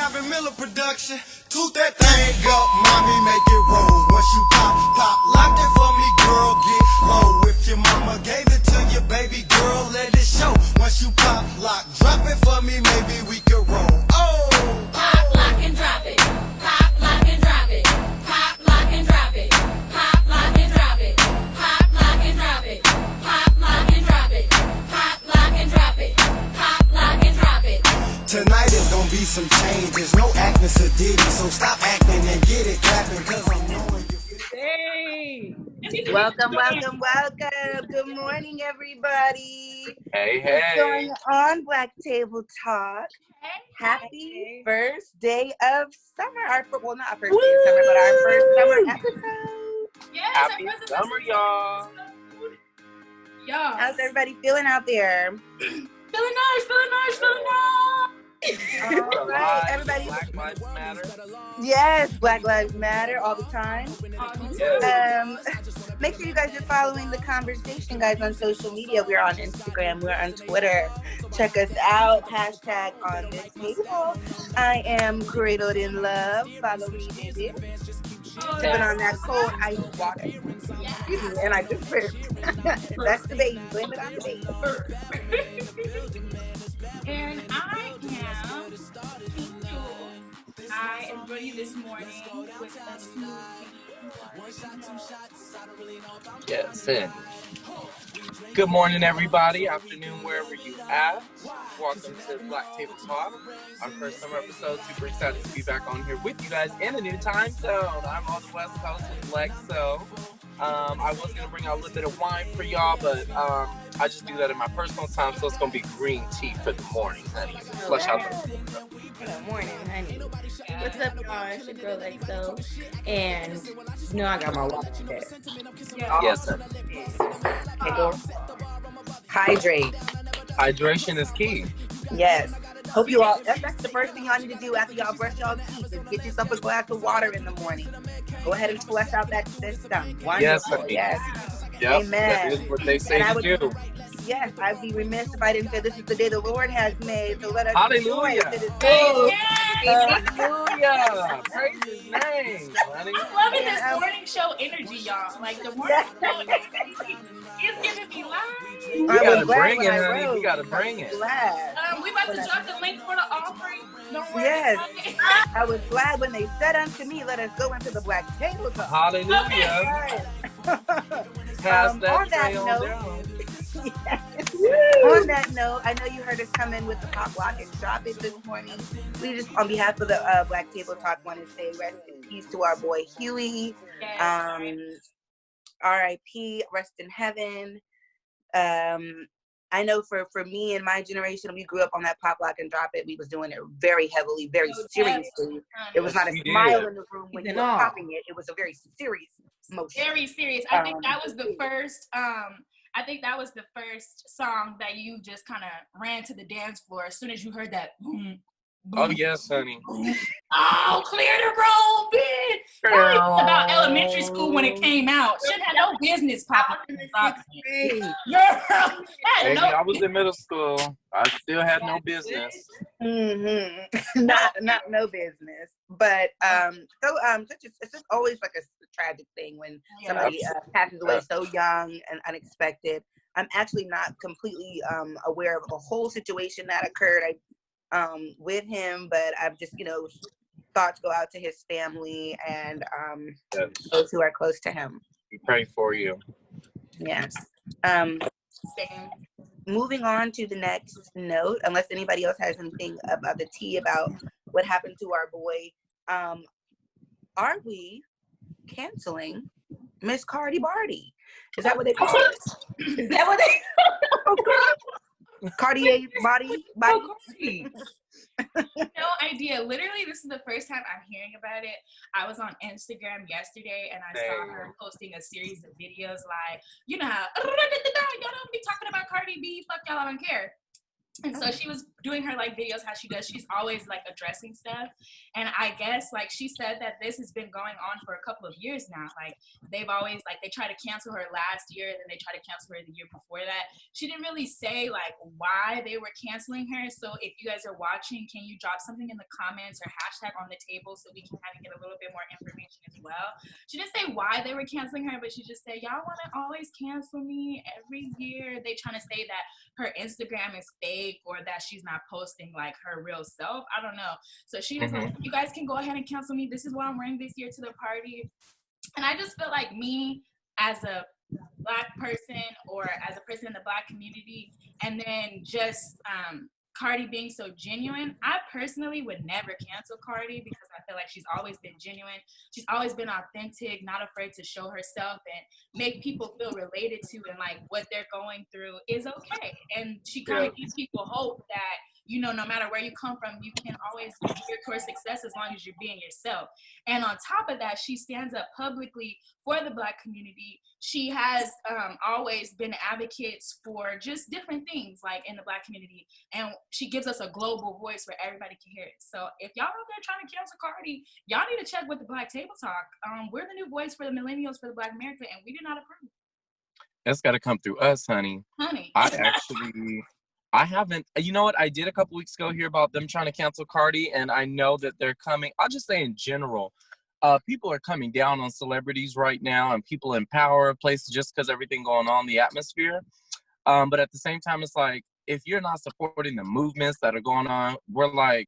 Calvin Miller production. Toot that thing up, mommy, make it roll. Once you pop, lock it for me, girl, get low. If your mama gave it to you, baby girl, let it show. Once you pop, lock, drop it for me, maybe we could roll. Oh! Pop, lock, and drop it. Pop, lock, and drop it. Pop, lock, and drop it. Pop, lock, and drop it. Pop, lock, and drop it. Pop, lock, and drop it. Pop, lock, and drop it. Pop, lock, and drop it. Tonight is gonna be some changes. No acting sedity, so stop acting and get it clapping, cause I'm knowing you. Hey! Welcome. Good morning, everybody. Hey, What's going on, Black Table Talk? Happy first day of summer. Not our first day of summer, but our first summer episode. Yes, Happy summer, y'all. Y'all. How's everybody feeling out there? Feeling nice. All right, everybody. Black Lives Matter. Yes, Black Lives Matter all the time. Yes. Make sure you guys are following the conversation, guys, on social media. We're on Instagram. We're on Twitter. Check us out. Hashtag on this table. I am cradled in love. Follow me, baby. Sipping on that cold ice water. Excuse me, and I just burped. That's the baby. Blame it on the baby. And I am ready this morning with a smooth. Yes, and good morning, everybody. Afternoon, wherever you at. Welcome to Black Table Talk, our first summer episode. Super excited to be back on here with you guys in a new time zone. I'm on the West Coast with Lex, so I was going to bring out a little bit of wine for y'all, but I just do that in my personal time, so it's going to be green tea for the morning, honey. Flush out the... Good morning, honey. What's up, y'all? It's your girl XO, and you know I got my water there. Yes, sir. Okay, go. Hydrate. Hydration is key. Yes. Hope you all, that's the first thing y'all need to do after y'all brush y'all teeth is get yourself a glass of water in the morning. Go ahead and flush out that system. Yes, Wonderful. Yes. Yep, Amen. that is what they say to do. Yes, I'd be remiss if I didn't say this is the day the Lord has made, so let us Hallelujah. rejoice. It is good. Hallelujah. Praise his name, honey. I'm loving this morning show energy, y'all. Like the morning show energy is giving me life. We gotta bring it, honey. We gotta bring it. We about to drop the link for the offering. Don't worry. Yes. I was glad when they said unto me, let us go into the Black Table Talk. Hallelujah. Pass that on that tray on note, down. On that note, I know you heard us come in with the pop, lock, and drop it this morning. We just, on behalf of the Black Table Talk, want to say rest in peace to our boy Huey. R.I.P. Rest in heaven. I know for me and my generation, we grew up on that pop, lock, and drop it. We was doing it very heavily, very seriously. It was not a smile in the room when you were popping it. It was a very serious motion. Very serious. I think that was the first. I think that was the first song that you just kind of ran to the dance floor as soon as you heard that boom. Oh, yes, honey. Oh, clear the room, bitch. That was about elementary school when it came out. Shouldn't have no business popping in the box. Baby, I was in middle school. I still had no business. Not no business. But it's just always like a tragic thing when somebody passes away so young and unexpected. I'm actually not completely aware of a whole situation that occurred with him, but I've just, thoughts go out to his family and those who are close to him. We pray for you. Yes. Moving on to the next note, unless anybody else has anything about the tea about what happened to our boy, are we canceling Miss Cardi Barty? Is that what they call it? Is that what they Cartier's body? No idea. Literally, this is the first time I'm hearing about it. I was on Instagram yesterday and I saw her posting a series of videos like, y'all don't be talking about Cardi B, fuck y'all, I don't care. And so she was doing her like videos how she does. She's always like addressing stuff. And I guess like she said that this has been going on for a couple of years now. Like they've always like they tried to cancel her last year, then they tried to cancel her the year before that. She didn't really say like why they were canceling her. So if you guys are watching, can you drop something in the comments or hashtag on the table so we can kind of get a little bit more information as well. She didn't say why they were canceling her, but she just said, y'all want to always cancel me every year. They trying to say that her Instagram is fake or that she's not posting like her real self. I don't know. So she was like, you guys can go ahead and cancel me. This is what I'm wearing this year to the party. And I just feel like me as a Black person or as a person in the Black community, and then just Cardi being so genuine, I personally would never cancel Cardi because I feel like she's always been genuine. She's always been authentic, not afraid to show herself and make people feel related to, and like what they're going through is okay. And she kind of gives people hope that, you know, no matter where you come from, you can always gear towards success as long as you're being yourself. And on top of that, she stands up publicly for the Black community. She has always been advocates for just different things like in the Black community. And she gives us a global voice where everybody can hear it. So if y'all out there trying to cancel Cardi, y'all need to check with the Black Table Talk. We're the new voice for the millennials for the Black America, and we do not approve. That's got to come through us, honey. I haven't, you know what? I did a couple weeks ago hear about them trying to cancel Cardi, and I know that they're coming. I'll just say in general, people are coming down on celebrities right now and people in power places just because everything going on in the atmosphere. But at the same time, it's like, if you're not supporting the movements that are going on, we're like,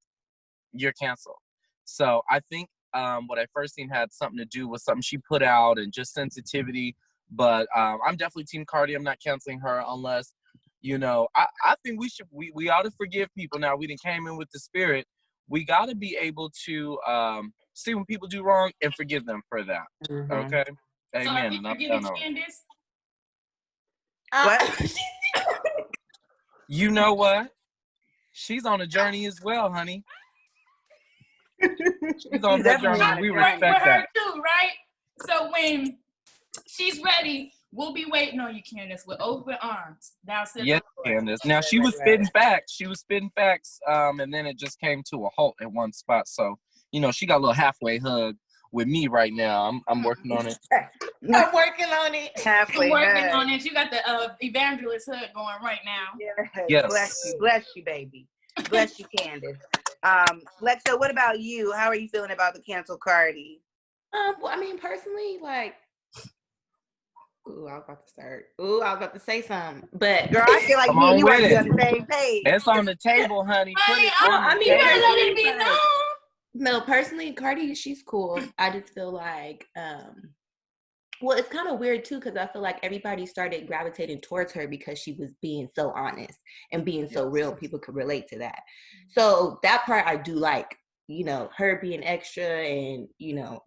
you're canceled. So I think what I first seen had something to do with something she put out and just sensitivity. But I'm definitely Team Cardi. I'm not canceling her unless, you know, I think we ought to forgive people. Now, we done came in with the spirit. We got to be able to see when people do wrong and forgive them for that. Okay? So Amen. are we forgiving Candace? What? You know what? She's on a journey as well, honey. She's on her journey. We respect for her that. too, right? So when she's ready, we'll be waiting on you, Candace, with open arms. Yes, Candace. Now, she was spitting facts. And then it just came to a halt at one spot. So, you know, she got a little halfway hug with me right now. I'm working on it. I'm working on it. Halfway I'm working on it. You got the evangelist hug going right now. Yes. Bless you, baby. Bless you, Candace. Lexa, what about you? How are you feeling about the cancel Cardi? Well, I mean, personally, like, I was about to say something, but girl, I feel like me and you are on the same page. It's on the table, honey. Put it on I the mean, table. Let it be known. No, personally, Cardi, she's cool. I just feel like, well, it's kind of weird too, because I feel like everybody started gravitating towards her because she was being so honest and being so real. People could relate to that. So that part I do like, you know, her being extra and, you know,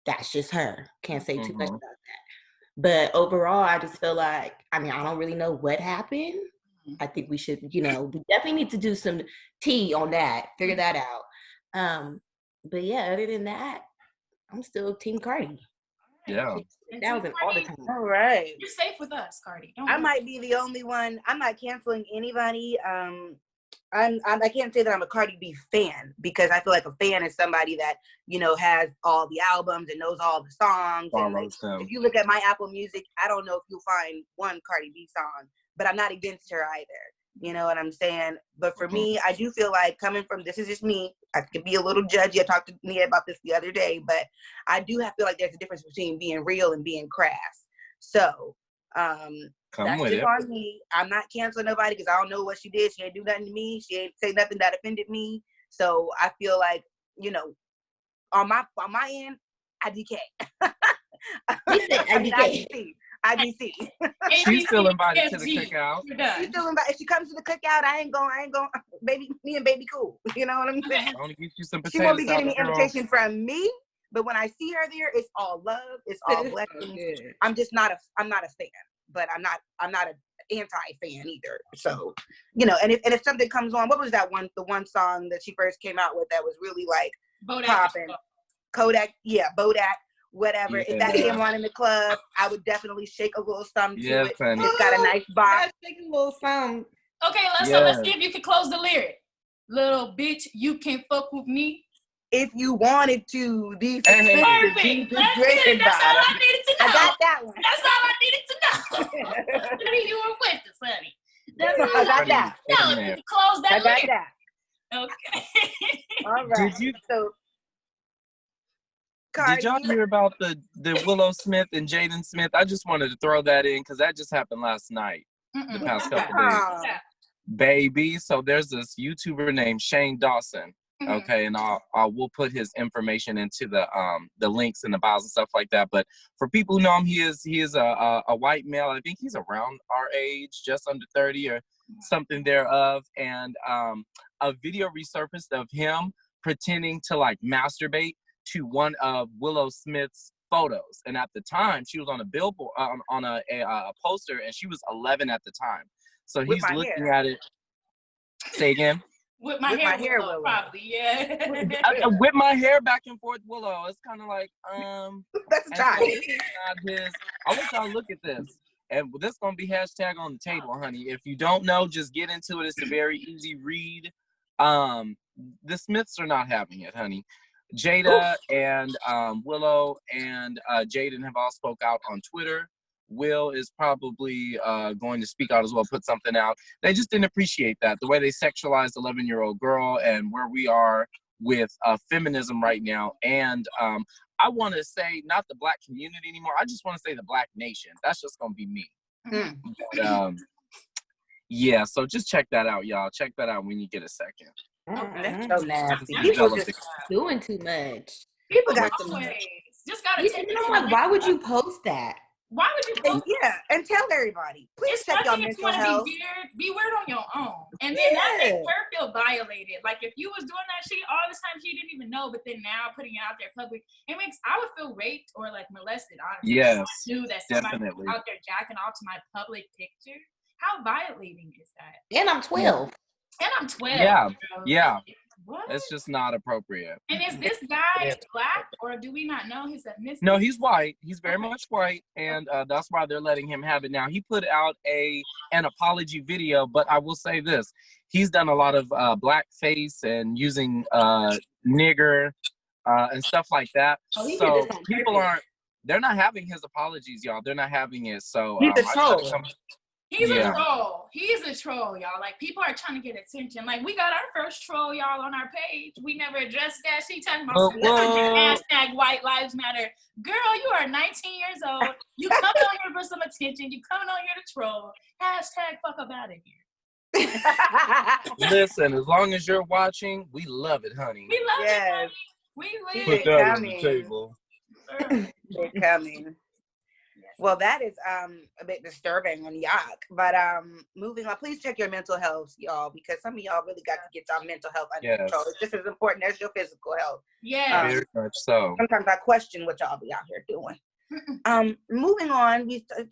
that's just her. Can't say too much about that. But overall, I just feel like, I mean, I don't really know what happened. I think we should, you know, we definitely need to do some tea on that, figure that out. But yeah, other than that, I'm still Team Cardi. Yeah. That was all the time. All right. You're safe with us, Cardi. I might be the only one. I'm not canceling anybody. I can't say that I'm a Cardi B fan because I feel like a fan is somebody that, you know, has all the albums and knows all the songs. And if you look at my Apple Music, I don't know if you'll find one Cardi B song, but I'm not against her either. You know what I'm saying? But for me, I do feel like coming from, this is just me, I could be a little judgy. I talked to Nia about this the other day, but I do feel like there's a difference between being real and being crass. So that's just on me. I'm not canceling nobody because I don't know what she did. She ain't do nothing to me. She ain't say nothing that offended me. So I feel like, you know, on my end, IDK. IDC. She's still invited to the cookout. She's still invited. If she comes to the cookout, I ain't going. Baby, me and baby cool. You know what I'm saying? I want to get you some potatoes. She won't be getting an invitation from me, but when I see her there, it's all love. It's all blessings. I'm not a fan, but I'm not an anti-fan either. So, you know, and if something comes on, what was that one? The one song that she first came out with that was really like popping. Kodak, Bodak. Whatever. Yeah. If that came on in the club, I would definitely shake a little something to it. Honey. It's got a nice box. Shake a little something. Okay, so let's see if you can close the lyric. Little bitch, you can't fuck with me. If you wanted to, these Hey. Perfect. expensive, Let's get it. That's all I needed to know. I got that one. That's all I needed to know. Honey, you were with us, honey. That's all I got that. No, you can close that I got lyric. that. Okay. All right. Did you So, did y'all Cardi, hear about the Willow Smith and Jaden Smith? I just wanted to throw that in because that just happened last night, the past couple days. Baby, so there's this YouTuber named Shane Dawson. Okay, and we'll put his information into the links in the bios and stuff like that. But for people who know him, he is a white male. I think he's around our age, just under 30 or something thereof. And a video resurfaced of him pretending to like masturbate to one of Willow Smith's photos. And at the time, she was on a billboard on a poster, and she was 11 at the time. So he's looking at it. Say again. With my hair, Willow, probably, yeah. With my hair back and forth, Willow. It's kind of like, that's a child. I want y'all to look at this. And this is going to be hashtag on the table, honey. If you don't know, just get into it. It's a very easy read. The Smiths are not having it, honey. Jada and Willow and Jaden have all spoke out on Twitter. Will is probably going to speak out as well, put something out. They just didn't appreciate that, the way they sexualized 11-year-old girl and where we are with feminism right now. And I want to say not the Black community anymore. I just want to say the Black nation. That's just going to be me. But, yeah, so just check that out, y'all. Check that out when you get a second. That's so nasty. People just doing too much. People got some. Just gotta take it. Like, why would you post that? Why would you post and tell everybody. Please check your mental health. Be weird on your own. And then that makes her feel violated. Like if you was doing that shit all this time, she didn't even know, but then now putting it out there public, I would feel raped or like molested, honestly. Yes, I knew that somebody was out there jacking off to my public picture. How violating is that? And I'm 12. Yeah, bro. yeah. What? It's just not appropriate. And is this guy Black, or do we not know his ethnicity? No, he's white. He's very much white, and that's why they're letting him have it now. He put out an apology video, but I will say this. He's done a lot of blackface and using nigger and stuff like that. So people they're not having his apologies, y'all. They're not having it. So he's a troll. He's a troll. He's a troll, y'all. Like, people are trying to get attention. Like, we got our first troll, y'all, on our page. We never addressed that. She talking about hashtag White Lives Matter. Girl, you are 19 years old. You coming on here for some attention. You coming on here to troll. Hashtag fuck up out of here. Listen, as long as you're watching, we love it, honey. We love it, honey. We live. Put that on the table. They're coming. Well, that is a bit disturbing and yuck. But moving on, please check your mental health, y'all, because some of y'all really got to get your mental health under control. It's just as important as your physical health. Yeah, very much so. Sometimes I question what y'all be out here doing. Moving on,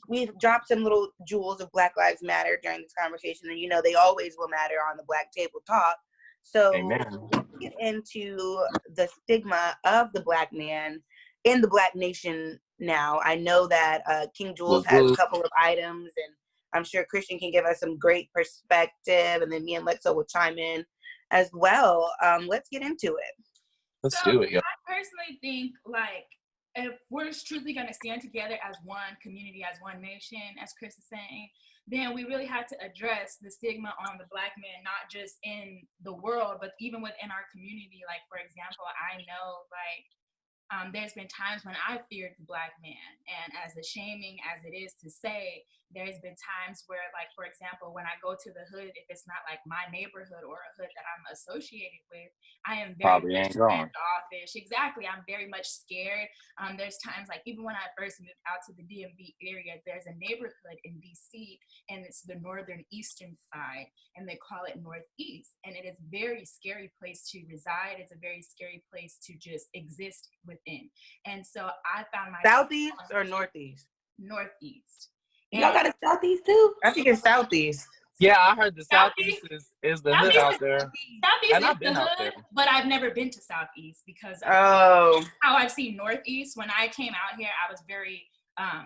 we've dropped some little jewels of Black Lives Matter during this conversation, and they always will matter on the Black Table Talk. So we'll get into the stigma of the Black man in the Black nation. Now, I know that King Jules has a couple of items, and I'm sure Christian can give us some great perspective, and then me and Lexo will chime in as well. Let's get into it. Let's do it, yeah. I personally think, like, if we're truly going to stand together as one community, as one nation, as Chris is saying, then we really have to address the stigma on the Black man, not just in the world, but even within our community. Like, for example, I know, like, there's been times when I feared the Black man, and as shaming as it is to say, there's been times where, like, for example, when I go to the hood, if it's not like my neighborhood or a hood that I'm associated with, I am very standoffish. Exactly, I'm very much scared. There's times, like, even when I first moved out to the DMV area, there's a neighborhood in DC, and it's the northern eastern side, and they call it Northeast, and it is a very scary place to reside. It's a very scary place to just exist within. And so I found myself Southeast or Northeast? Northeast. Y'all got a Southeast too? I think it's Southeast. Yeah, I heard the Southeast is the hood out there. Southeast and is I've been the out hood, there. but I've never been to Southeast because of how I've seen Northeast. When I came out here, I was very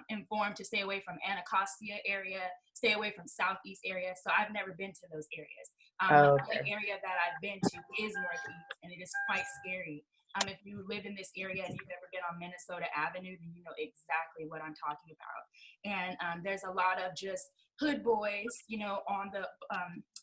informed to stay away from Anacostia area, stay away from Southeast area. So I've never been to those areas. The area that I've been to is Northeast, and it is quite scary. If you live in this area and you've ever been on Minnesota Avenue, then you know exactly what I'm talking about. And there's a lot of just hood boys, you know, on the,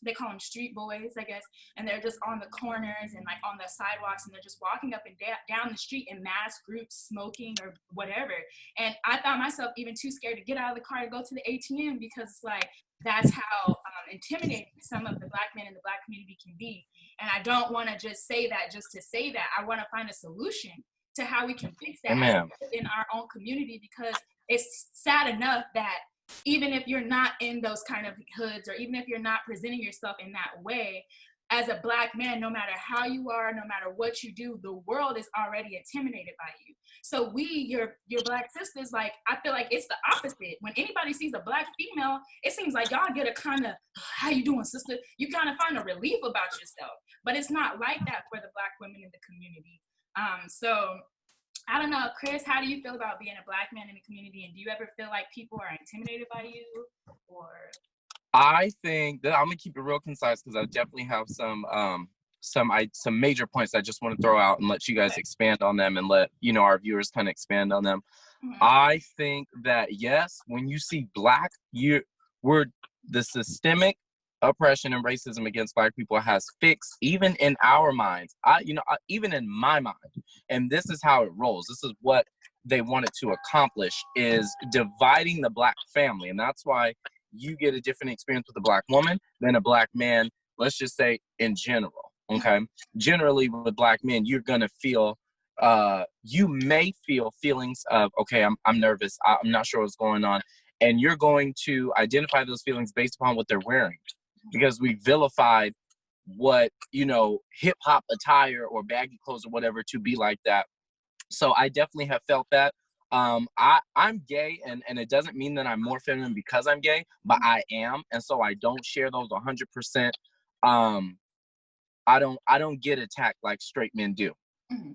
they call them street boys, I guess, and they're just on the corners and like on the sidewalks, and they're just walking up and down the street in mass groups, smoking or whatever. And I found myself even too scared to get out of the car to go to the ATM, because it's like, that's how intimidating some of the Black men in the Black community can be. And I don't want to just say that just to say that. I want to find a solution to how we can fix that in our own community, because it's sad enough that even if you're not in those kind of hoods, or even if you're not presenting yourself in that way, as a Black man, no matter how you are, no matter what you do, the world is already intimidated by you. So we, your Black sisters, like, I feel like it's the opposite. When anybody sees a Black female, it seems like y'all get a kind of, how you doing, sister? You kind of find a relief about yourself. But it's not like that for the Black women in the community. So I don't know, Chris, how do you feel about being a Black man in the community? And do you ever feel like people are intimidated by you? Or I think that I'm gonna keep it real concise, because I definitely have some major points I just want to throw out and let you guys expand on them, and let, you know, our viewers kind of expand on them. I think that, yes, when you see Black, we're the systemic oppression and racism against Black people has fixed, even in our minds. Even in my mind, and this is how it rolls. This is what they wanted to accomplish, is dividing the Black family, and that's why you get a different experience with a Black woman than a Black man. Let's just say in general. Okay, generally with Black men, you're gonna feel, you may feel feelings of, okay, I'm nervous, I'm not sure what's going on, and you're going to identify those feelings based upon what they're wearing, because we vilified what, you know, hip hop attire or baggy clothes or whatever to be like that. So I definitely have felt that. I'm gay, and it doesn't mean that I'm more feminine because I'm gay, but I am, and so I don't share those 100%. I don't get attacked like straight men do.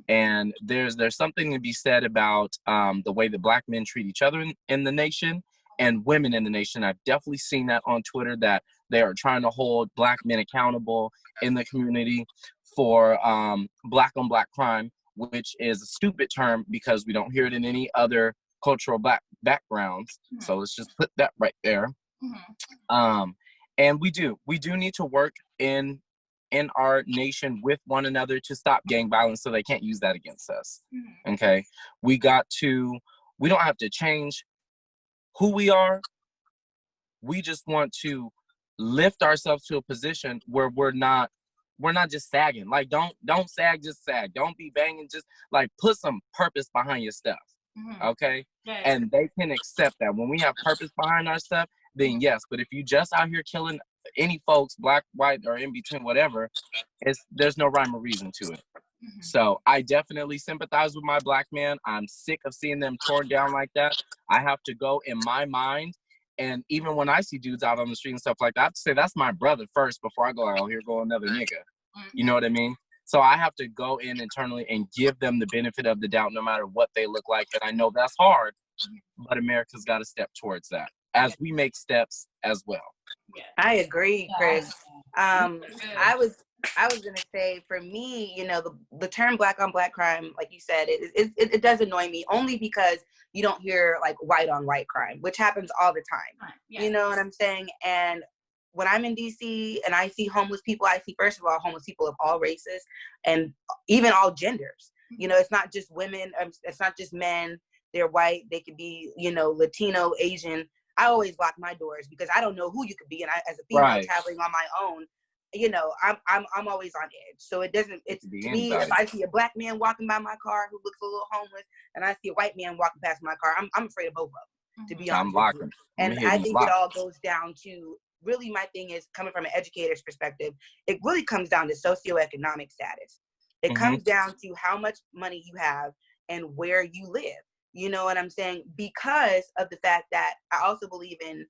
And there's something to be said about the way that Black men treat each other in the nation, and women in the nation. I've definitely seen that on Twitter, that they are trying to hold Black men accountable in the community for Black on Black crime, which is a stupid term because we don't hear it in any other cultural Black backgrounds. So let's just put that right there. And we do need to work in our nation with one another to stop gang violence, so they can't use that against us. Okay, we don't have to change who we are. We just want to lift ourselves to a position where we're not just sagging. Like, don't sag, just sag. Don't be banging, just like put some purpose behind your stuff. Okay, and they can accept that when we have purpose behind our stuff, then yes. But if you just out here killing any folks, Black, white, or in between, whatever, there's no rhyme or reason to it. So I definitely sympathize with my Black man. I'm sick of seeing them torn down like that. I have to go in my mind, and even when I see dudes out on the street and stuff like that, I have to say that's my brother first before I go, oh, here go another nigga. You know what I mean? So I have to go in internally and give them the benefit of the doubt, no matter what they look like. And I know that's hard, but America's got to step towards that as we make steps as well. I agree, Chris. I was gonna say, for me, you know, the term Black on Black crime, like you said, it does annoy me, only because you don't hear like white on white crime, which happens all the time. You know what I'm saying? And when I'm in DC and I see homeless people, I see, first of all, homeless people of all races and even all genders. You know, it's not just women, it's not just men. They're white, they could be, you know, Latino, Asian. I always lock my doors because I don't know who you could be, and I, as a female traveling on my own, you know, I'm always on edge. So it's to me, if I see a Black man walking by my car who looks a little homeless, and I see a white man walking past my car, I'm afraid of both of them, to be honest with you. And I think it all goes down to, really, my thing is, coming from an educator's perspective, it really comes down to socioeconomic status. It comes down to how much money you have and where you live. You know what I'm saying? Because of the fact that I also believe in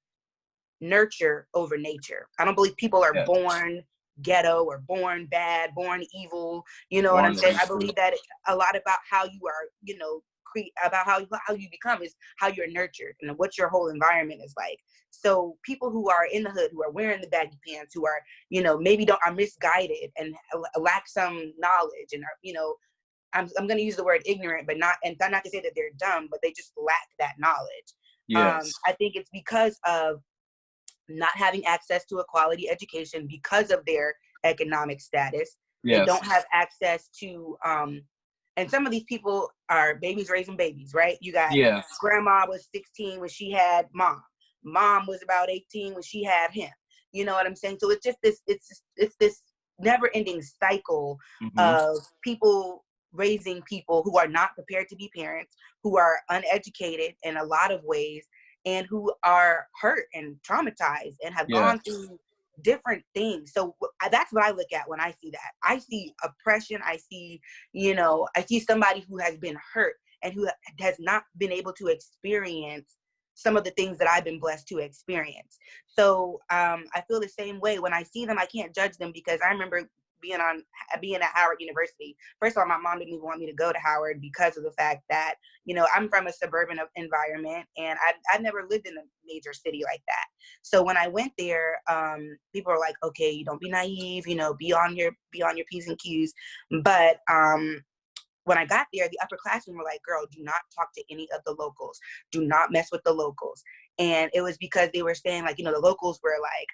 nurture over nature. I don't believe people are born ghetto or born bad, born evil. You know what I'm saying? I believe that it's a lot about how you are, you know, about how you become is how you're nurtured and what your whole environment is like. So people who are in the hood, who are wearing the baggy pants, who are, you know, maybe are misguided and lack some knowledge and are, you know, I'm going to use the word ignorant, but not to say that they're dumb, but they just lack that knowledge. Yes. I think it's because of not having access to a quality education because of their economic status. Yes. They don't have access to, and some of these people are babies raising babies, right? You got grandma was 16 when she had mom. Mom was about 18 when she had him. You know what I'm saying? So it's just it's this never-ending cycle of people raising people who are not prepared to be parents, who are uneducated in a lot of ways, and who are hurt and traumatized and have gone through different things. So that's what I look at when I see that. I see oppression. I see, you know, I see somebody who has been hurt and who has not been able to experience some of the things that I've been blessed to experience. So I feel the same way when I see them. I can't judge them because I remember being at Howard University. First of all, my mom didn't even want me to go to Howard because of the fact that, you know, I'm from a suburban environment and I've never lived in a major city like that. So when I went there, people were like, okay, you don't be naive, you know, be on your P's and Q's. But when I got there, the upperclassmen were like, girl, do not talk to any of the locals. Do not mess with the locals. And it was because they were saying, like, you know, the locals were like,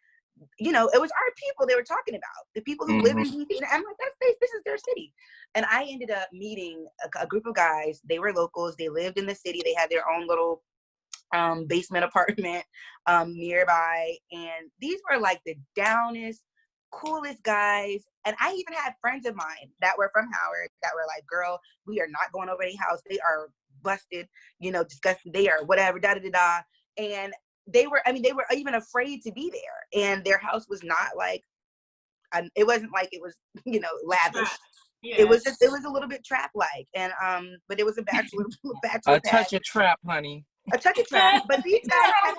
you know, it was our people they were talking about, the people who live in DC. And I'm like, this is their city. And I ended up meeting a group of guys. They were locals. They lived in the city. They had their own little basement apartment nearby. And these were like the downest, coolest guys. And I even had friends of mine that were from Howard that were like, girl, we are not going over their house. They are busted, you know, disgusted. They are whatever, da-da-da-da. And they were even afraid to be there. And their house was not like, it wasn't like it was, you know, lavish. It was a little bit trap-like. And, but it was a bachelor a pad. touch of trap, honey. A touch of trap. But these guys,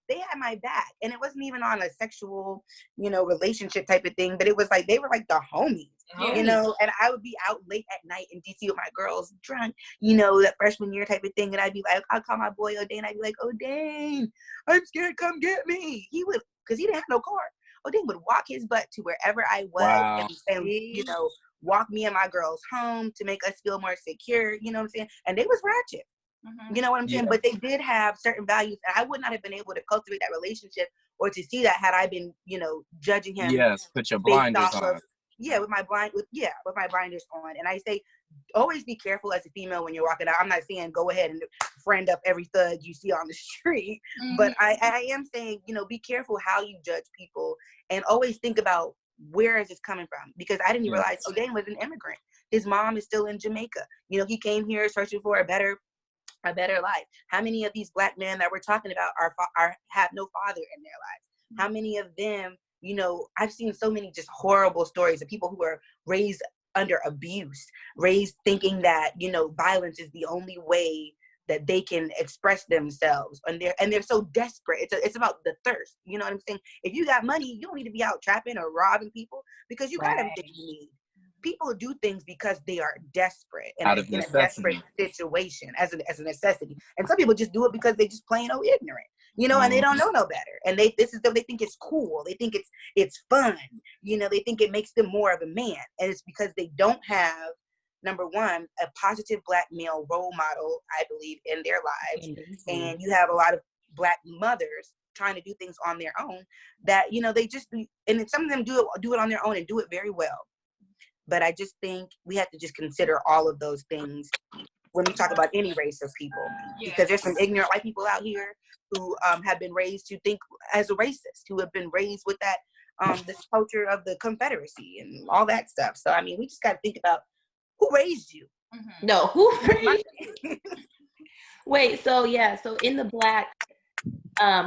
they had my back. And it wasn't even on a sexual, you know, relationship type of thing, but it was like, they were like the homies. You know, and I would be out late at night in DC with my girls drunk, you know, that freshman year type of thing. And I'd be like, I'd call my boy O'Dane. I'd be like, O'Dane, I'm scared. Come get me. He would, because he didn't have no car. O'Dane would walk his butt to wherever I was and, you know, walk me and my girls home to make us feel more secure. You know what I'm saying? And they was ratchet. You know what I'm saying? But they did have certain values. And I would not have been able to cultivate that relationship or to see that had I been, you know, judging him. Yes, put your blinders on. With my blinders on. And I say, always be careful as a female when you're walking out. I'm not saying go ahead and friend up every thug you see on the street, but I am saying, you know, be careful how you judge people and always think about where is this coming from? Because I didn't realize O'Dane was an immigrant. His mom is still in Jamaica. You know, he came here searching for a better life. How many of these Black men that we're talking about are have no father in their lives? How many of them, you know, I've seen so many just horrible stories of people who were raised under abuse, raised thinking that, you know, violence is the only way that they can express themselves. And they're so desperate. It's about the thirst. You know what I'm saying? If you got money, you don't need to be out trapping or robbing people because you got everything you need. People do things because they are desperate and in a desperate situation as a necessity. And some people just do it because they just plain old ignorant, you know, and they don't know no better. And they think it's cool. They think it's fun. You know, they think it makes them more of a man. And it's because they don't have, number one, a positive Black male role model, I believe, in their lives. And you have a lot of Black mothers trying to do things on their own that, you know, they just, and some of them do it on their own and do it very well. But I just think we have to just consider all of those things when we talk about any race of people. Because there's some ignorant white people out here who have been raised to think as a racist, who have been raised with that, this culture of the Confederacy and all that stuff. So, I mean, we just got to think about who raised you. No, who raised you? Wait, so in the Black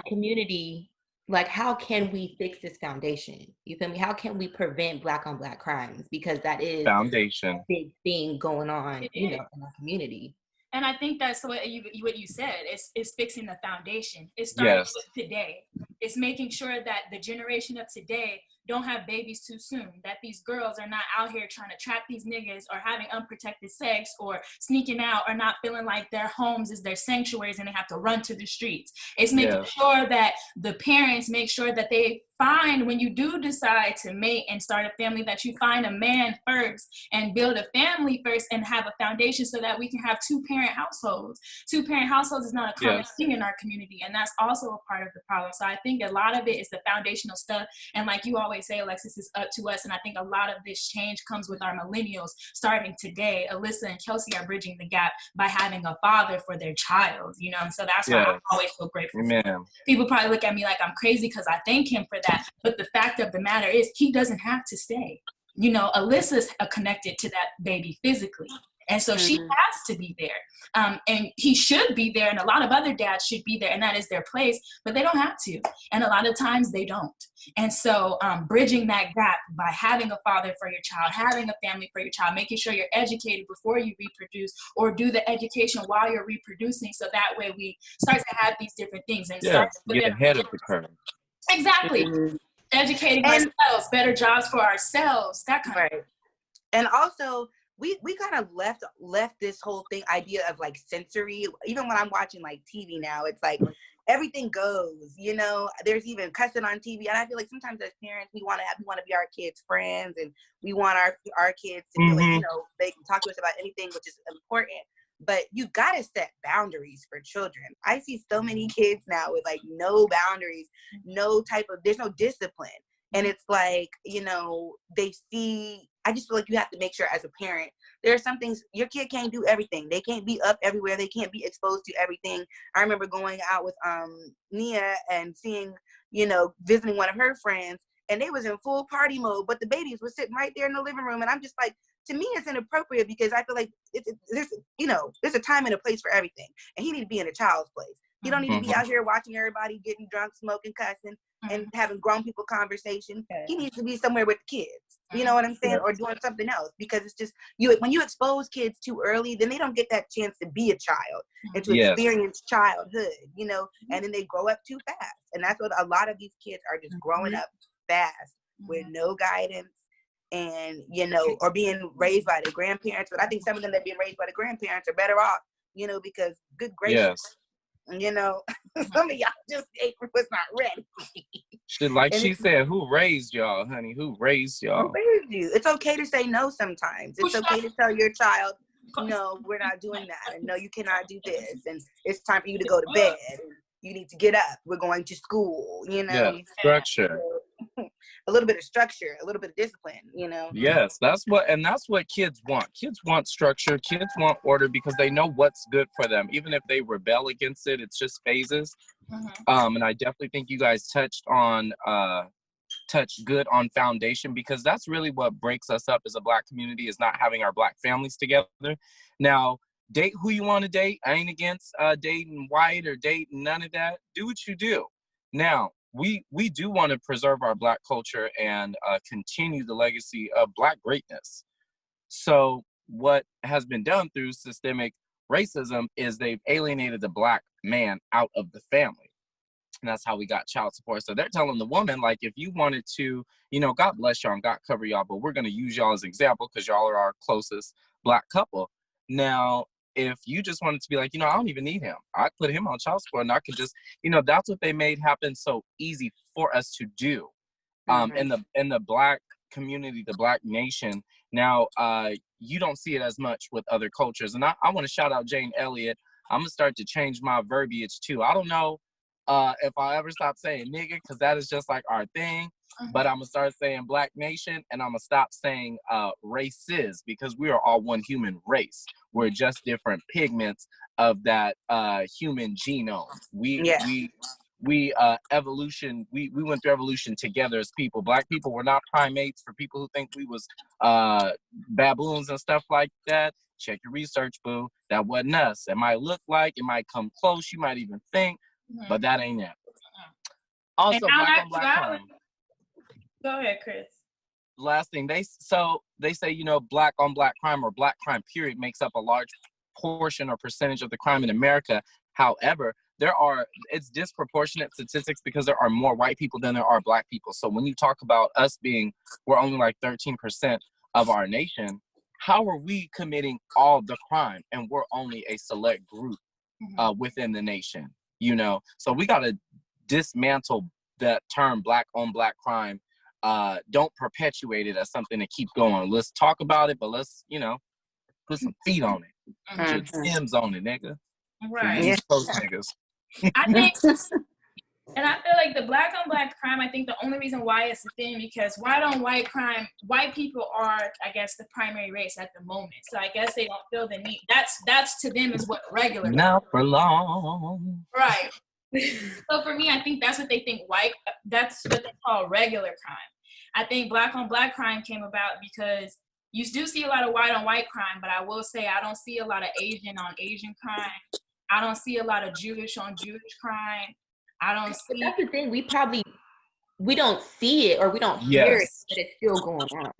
community, like, how can we fix this foundation? You feel me? How can we prevent Black on Black crimes? Because that is foundation, a big thing going on, you know, in our community. And I think that's what you said. It's fixing the foundation. It starts with today. It's making sure that the generation of today don't have babies too soon, that these girls are not out here trying to trap these niggas or having unprotected sex or sneaking out or not feeling like their homes is their sanctuaries and they have to run to the streets. It's making sure that the parents make sure that they find, when you do decide to mate and start a family, that you find a man first and build a family first and have a foundation so that we can have two-parent households. Two-parent households is not a common thing in our community, and that's also a part of the problem. So I think a lot of it is the foundational stuff, and like you always say, Alexis, it's up to us, and I think a lot of this change comes with our millennials starting today. Alyssa and Kelsey are bridging the gap by having a father for their child, you know, and so that's why I always feel grateful. Amen. People probably look at me like I'm crazy because I thank him for that. But the fact of the matter is he doesn't have to stay. You know, Alyssa's connected to that baby physically. And so she has to be there. And he should be there. And a lot of other dads should be there. And that is their place. But they don't have to. And a lot of times they don't. And so bridging that gap by having a father for your child, having a family for your child, making sure you're educated before you reproduce, or do the education while you're reproducing. So that way we start to have these different things. And start to get ahead of the curve. Exactly. Educating ourselves, better jobs for ourselves, that kind of thing. And also, we kind of left this whole thing idea of like sensory. Even when I'm watching like TV now, it's like everything goes, you know. There's even cussing on TV, and I feel like sometimes as parents we want to be our kids' friends, and we want our kids to feel like, you know, they can talk to us about anything, which is important. But you gotta set boundaries for children. I see so many kids now with like no boundaries, there's no discipline. And it's like, you know, I just feel like you have to make sure as a parent, there are some things, your kid can't do everything. They can't be up everywhere. They can't be exposed to everything. I remember going out with Nia and seeing, you know, visiting one of her friends, and they was in full party mode, but the babies were sitting right there in the living room. And I'm just like, to me, it's inappropriate because I feel like there's a time and a place for everything. And he need to be in a child's place. He don't need to be out here watching everybody getting drunk, smoking, cussing, and having grown people conversation. He needs to be somewhere with the kids. You know what I'm saying? Or doing something else, because it's just when you expose kids too early, then they don't get that chance to be a child and to experience childhood, you know, and then they grow up too fast. And that's what a lot of these kids are, just growing up fast with no guidance. And, you know, or being raised by the grandparents. But I think some of them that being raised by the grandparents are better off, you know, because good gracious, you know, some of y'all just was not ready. She said, who raised y'all, honey? Who raised y'all? Who raised you? It's okay to say no sometimes. It's okay to tell your child, no, we're not doing that. And no, you cannot do this. And it's time for you to go to bed. And you need to get up. We're going to school, you know. Yeah, structure. A little bit of structure, a little bit of discipline, you know. Yes, that's what kids want. Kids want structure. Kids want order because they know what's good for them. Even if they rebel against it, it's just phases. And I definitely think you guys touched good on foundation, because that's really what breaks us up as a Black community, is not having our Black families together. Now, date who you want to date. I ain't against dating white or dating none of that. Do what you do. Now, we do want to preserve our Black culture and continue the legacy of Black greatness. So what has been done through systemic racism is they've alienated the Black man out of the family. And that's how we got child support. So they're telling the woman, like, if you wanted to, you know, God bless y'all and God cover y'all, but we're going to use y'all as an example because y'all are our closest Black couple. Now, if you just wanted to be like, you know, I don't even need him, I put him on child support and I could just, you know, that's what they made happen so easy for us to do. In the Black community, the Black nation. Now, you don't see it as much with other cultures. And I want to shout out Jane Elliott. I'm going to start to change my verbiage too. I don't know if I'll ever stop saying nigga, because that is just like our thing. But I'm going to start saying Black nation, and I'm going to stop saying races, because we are all one human race. We're just different pigments of that human genome. We evolution, we went through evolution together as people. Black people were not primates. For people who think we was baboons and stuff like that, check your research, boo. That wasn't us. It might look like, it might come close, you might even think, but that ain't it. Also, Black on Black crime. Go ahead, Chris. Last thing, they say, you know, Black on Black crime, or Black crime period, makes up a large portion or percentage of the crime in America. However, it's disproportionate statistics because there are more white people than there are black people. So when you talk about us we're only like 13% of our nation, how are we committing all the crime and we're only a select group within the nation, you know? So we got to dismantle that term black on black crime. Don't perpetuate it as something to keep going. Let's talk about it, but let's, you know, put some feet on it. Put your Tim's on it, nigga. Right. For you East Coast niggas. I think, and I feel like the black on black crime, I think the only reason why it's a thing because white on white crime, white people are, I guess, the primary race at the moment. So I guess they don't feel the need. That's to them is what regular. Not for long. Right. So for me, I think that's what they think that's what they call regular crime. I think black on black crime came about because you do see a lot of white on white crime, but I will say I don't see a lot of Asian on Asian crime. I don't see a lot of Jewish on Jewish crime. I don't see. That's the thing. We don't see it or we don't hear it, but it's still going on.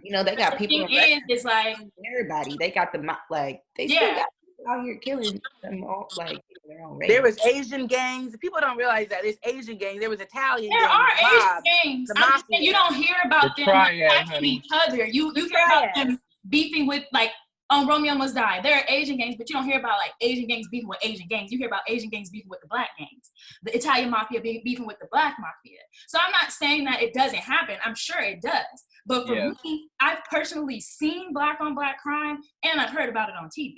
You know, they got people. It's like everybody. They got they still got people out here killing them all, like their own race. There was Asian gangs. People don't realize that there's Asian gangs. There was Italian gangs. There are mob, Asian gangs. You don't hear about them attacking each other. You hear about them beefing with like Romeo Must Die. There are Asian gangs, but you don't hear about like Asian gangs beefing with Asian gangs. You hear about Asian gangs beefing with the black gangs. The Italian mafia beefing with the black mafia. So I'm not saying that it doesn't happen. I'm sure it does. But for me, I've personally seen black on black crime and I've heard about it on TV.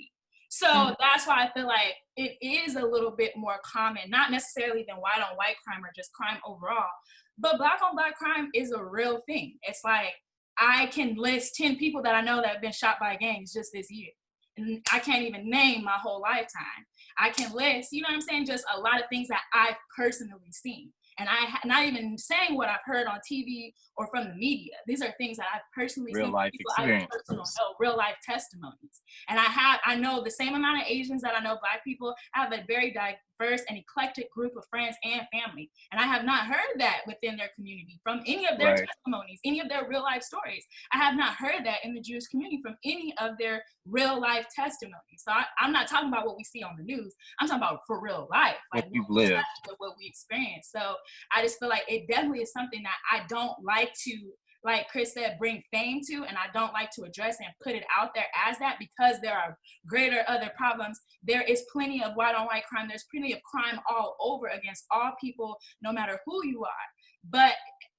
So that's why I feel like it is a little bit more common, not necessarily than white on white crime or just crime overall, but black on black crime is a real thing. It's like, I can list 10 people that I know that have been shot by gangs just this year. And I can't even name my whole lifetime. I can list, you know what I'm saying, just a lot of things that I've personally seen. And not even saying what I've heard on TV or from the media. These are things that I've personally seen. Real life experiences. Real life testimonies. And I know the same amount of Asians that I know black people. I have a very diverse and eclectic group of friends and family. And I have not heard that within their community from any of their testimonies, any of their real life stories. I have not heard that in the Jewish community from any of their real life testimonies. So I'm not talking about what we see on the news. I'm talking about for real life. Like what you've lived. What we experience. So I just feel like it definitely is something that I don't like to, like Chris said, bring fame to, and I don't like to address and put it out there as that because there are greater other problems. There is plenty of white on white crime. There's plenty of crime all over against all people, no matter who you are. But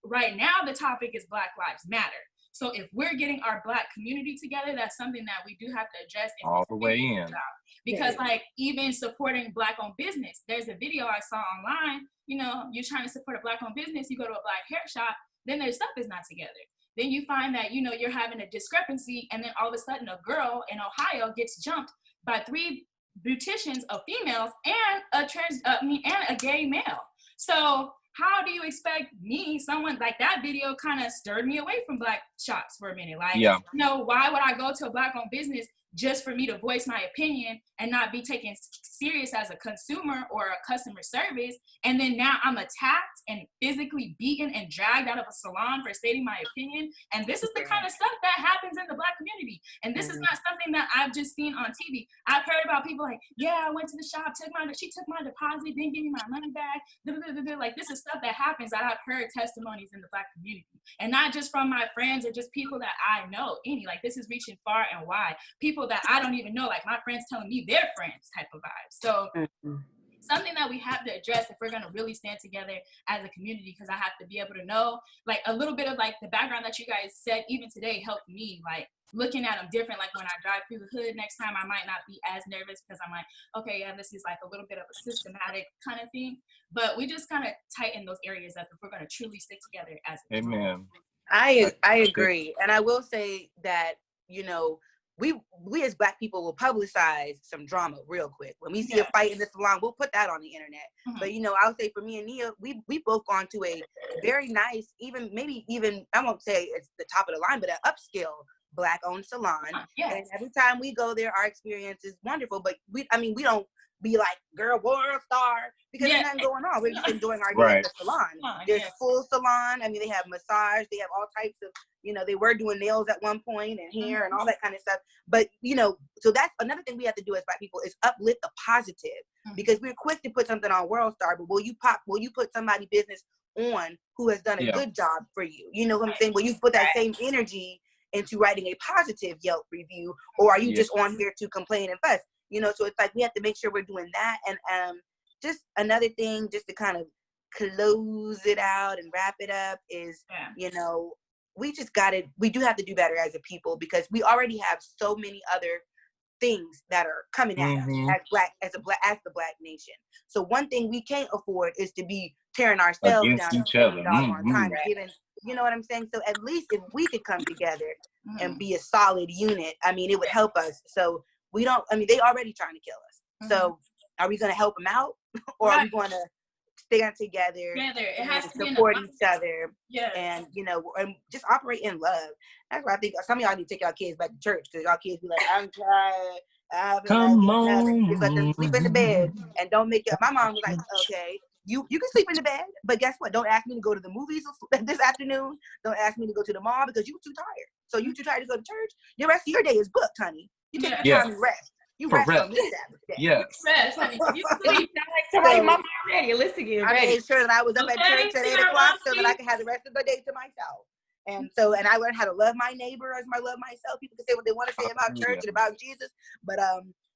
right now the topic is Black Lives Matter. So if we're getting our black community together, that's something that we do have to address and all the way in. Because like even supporting black owned business, there's a video I saw online, you know, you're trying to support a black owned business, you go to a black hair shop, then their stuff is not together. Then you find that, you know, you're having a discrepancy and then all of a sudden a girl in Ohio gets jumped by 3 beauticians of females and a gay male. So how do you expect me, someone like that video kind of stirred me away from black shops for a minute. Like, you know, why would I go to a black owned business just for me to voice my opinion and not be taken serious as a consumer or a customer service? And then now I'm attacked and physically beaten and dragged out of a salon for stating my opinion. And this is the kind of stuff that happens in the black community. And this is not something that I've just seen on TV. I've heard about people like, yeah, I went to the shop, she took my deposit, didn't give me my money back. Like, this is stuff that happens that I've heard testimonies in the black community. And not just from my friends or just people that I know. Like, this is reaching far and wide. People that I don't even know, like my friends telling me their friends type of vibe. So something that we have to address if we're going to really stand together as a community, because I have to be able to know, like, a little bit of like the background that you guys said even today helped me, like looking at them different. Like when I drive through the hood next time, I might not be as nervous because I'm like, okay, yeah, this is like a little bit of a systematic kind of thing. But we just kind of tighten those areas up if we're going to truly stick together as a community. Amen. I agree. And I will say that, you know, we as black people will publicize some drama real quick. When we see a fight in the salon, we'll put that on the internet. But, you know, I'll say for me and Nia, we both gone to a very nice, maybe even, I won't say it's the top of the line, but an upscale black owned salon. And every time we go there, our experience is wonderful. But we don't be like, girl, world star, because there's nothing going on. We're just enjoying our day at the salon. There's full salon. I mean, they have massage. They have all types of, you know, they were doing nails at one point and hair and all that kind of stuff. But, you know, so that's another thing we have to do as Black people is uplift the positive, because we're quick to put something on world star, but will you put somebody's business on who has done a good job for you? You know what I'm saying? Will you put that same energy into writing a positive Yelp review, or are you just on here to complain and fuss? You know, so it's like we have to make sure we're doing that. And just another thing, just to kind of close it out and wrap it up is, you know, we do have to do better as a people, because we already have so many other things that are coming at us as the Black nation. So one thing we can't afford is to be tearing ourselves against down each other. time, giving, you know what I'm saying? So at least if we could come together and be a solid unit, I mean, it would help us. So we don't, I mean, they already trying to kill us. So are we going to help them out, or are we going to stand together it has to support each other, Yes. and, you know, and just operate in love? That's why I think some of y'all need to take y'all kids back to church, because y'all kids be like, I'm tired. Come on. Just let them sleep in the bed and don't make it. My mom was like, okay, you can sleep in the bed, but guess what? Don't ask me to go to the movies this afternoon. Don't ask me to go to the mall, because you're too tired. So you too tired to go to church. The rest of your day is booked, honey. You take your time and rest. You rest on this Sabbath day. Yes. Rest, honey. You sleep. Somebody, mama already. Listen, get I ready. made sure that I was up at church at 8 o'clock so that I could have the rest of the day to myself. And so, and I learned how to love my neighbor as I love myself. People can say what they want to say about church and about Jesus, but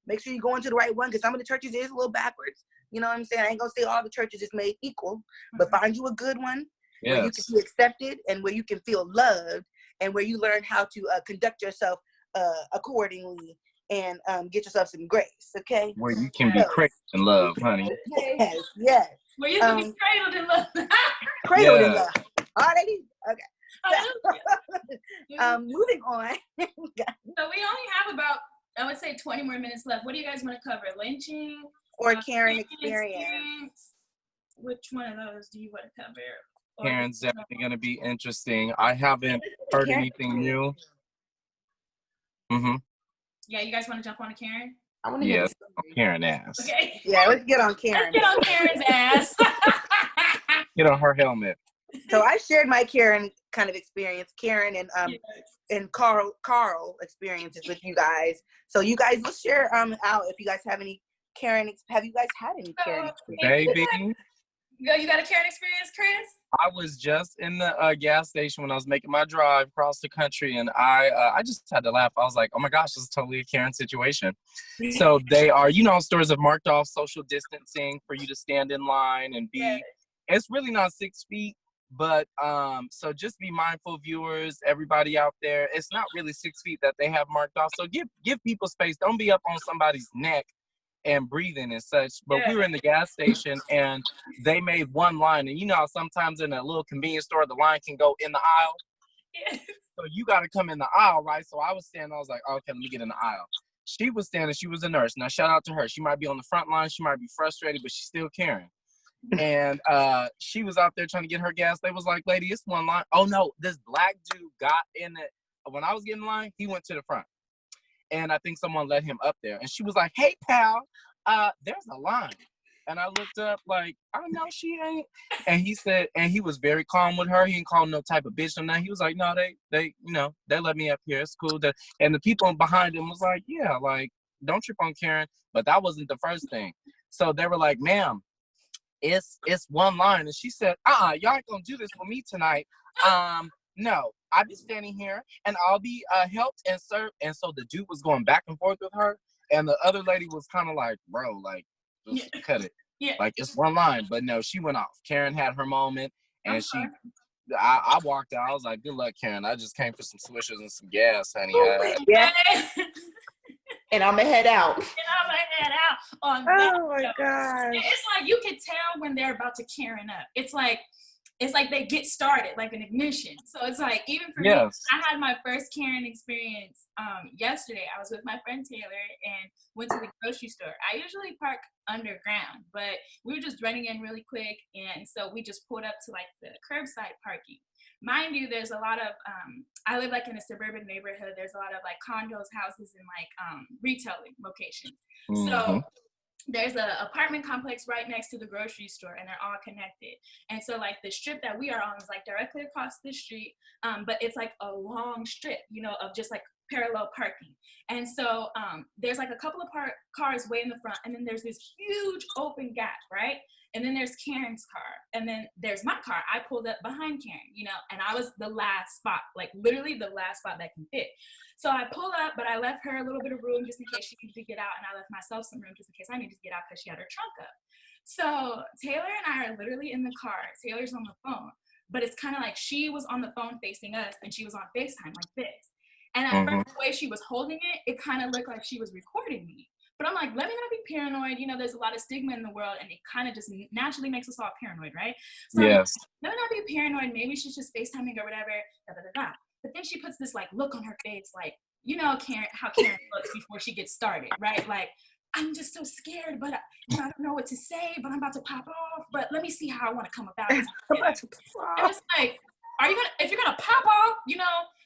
make sure you go into the right one, because some of the churches is a little backwards. You know what I'm saying? I ain't gonna say all the churches is made equal, but find you a good one where you can be accepted and where you can feel loved, and where you learn how to conduct yourself accordingly, and get yourself some grace, okay? Where you can be cradled in love, honey. Yes. Where you can be cradled in love. Cradled in love. Already? Okay. So, moving on. So we only have about, I would say, 20 more minutes left. What do you guys want to cover? Lynching? Or Karen experience? Which one of those do you want to cover? Karen's definitely going to be interesting. I haven't heard anything new. Yeah, you guys want to jump on to Karen? I want to hear Karen ass. Okay. Yeah, let's get on Karen. Let's get on Karen's ass. Get on her helmet. So I shared my Karen kind of experience, Karen and Carl experiences with you guys. So you guys, let's share out if you guys have any Karen. Have you guys had any Karen experience? Baby. You got a Karen experience, Chris? I was just in the gas station when I was making my drive across the country, and I just had to laugh. I was like, oh my gosh, this is totally a Karen situation. So they are, you know, stores have marked off social distancing for you to stand in line and be, it's really not 6 feet, but so just be mindful, viewers, everybody out there. It's not really 6 feet that they have marked off. So give people space. Don't be up on somebody's neck and breathing and such. But we were in the gas station and they made one line, and you know how sometimes in a little convenience store the line can go in the aisle. So you got to come in the aisle, right? So I was standing, I was like, okay, let me get in the aisle. She was standing, she was a nurse. Now shout out to her. She might be on the front line, she might be frustrated, but she's still caring. And she was out there trying to get her gas. They was like, lady, it's one line. Oh no, this black dude got in it. When I was getting in line, he went to the front. And I think someone let him up there. And she was like, hey, pal, there's a line. And I looked up like, oh, no, she ain't. And he said, and he was very calm with her. He didn't call no type of bitch or nothing. He was like, no, they you know, they let me up here. It's cool. And the people behind him was like, yeah, like, don't trip on Karen. But that wasn't the first thing. So they were like, ma'am, it's one line. And she said, y'all ain't gonna do this with me tonight. No, I'll be standing here and I'll be helped and served. And so the dude was going back and forth with her. And the other lady was kind of like, bro, like, just cut it. Yeah. Like, it's one line. But no, she went off. Karen had her moment. And I walked out. I was like, good luck, Karen. I just came for some swishers and some gas, honey. Yeah. And I'm going to head out. Oh my gosh. It's like you can tell when they're about to Karen up. It's like they get started, like an ignition. So it's like, even for me, I had my first Karen experience yesterday. I was with my friend Taylor and went to the grocery store. I usually park underground, but we were just running in really quick. And so we just pulled up to like the curbside parking. Mind you, there's a lot of, I live like in a suburban neighborhood. There's a lot of like condos, houses, and like retail locations. So there's a apartment complex right next to the grocery store, and they're all connected. And so like the strip that we are on is like directly across the street, but it's like a long strip, you know, of just like parallel parking. And so there's like a couple of cars way in the front, and then there's this huge open gap, right? And then there's Karen's car, and then there's my car. I pulled up behind Karen, you know, and I was the last spot, like literally the last spot that can fit. So I pull up, but I left her a little bit of room just in case she needed to get out, and I left myself some room just in case I needed to get out because she had her trunk up. So Taylor and I are literally in the car. Taylor's on the phone, but it's kind of like she was on the phone facing us, and she was on FaceTime like this. And at first, the way she was holding it, it kind of looked like she was recording me. But I'm like, let me not be paranoid. You know, there's a lot of stigma in the world, and it kind of just naturally makes us all paranoid, right? So yes. Like, let me not be paranoid. Maybe she's just FaceTiming or whatever. Da, da, da, da. But then she puts this like look on her face, like, you know, Karen, how Karen looks before she gets started, right? Like, I'm just so scared, but you know, I don't know what to say, but I'm about to pop off. But let me see how I want to come about it. And it's like, if you're gonna pop off, you know,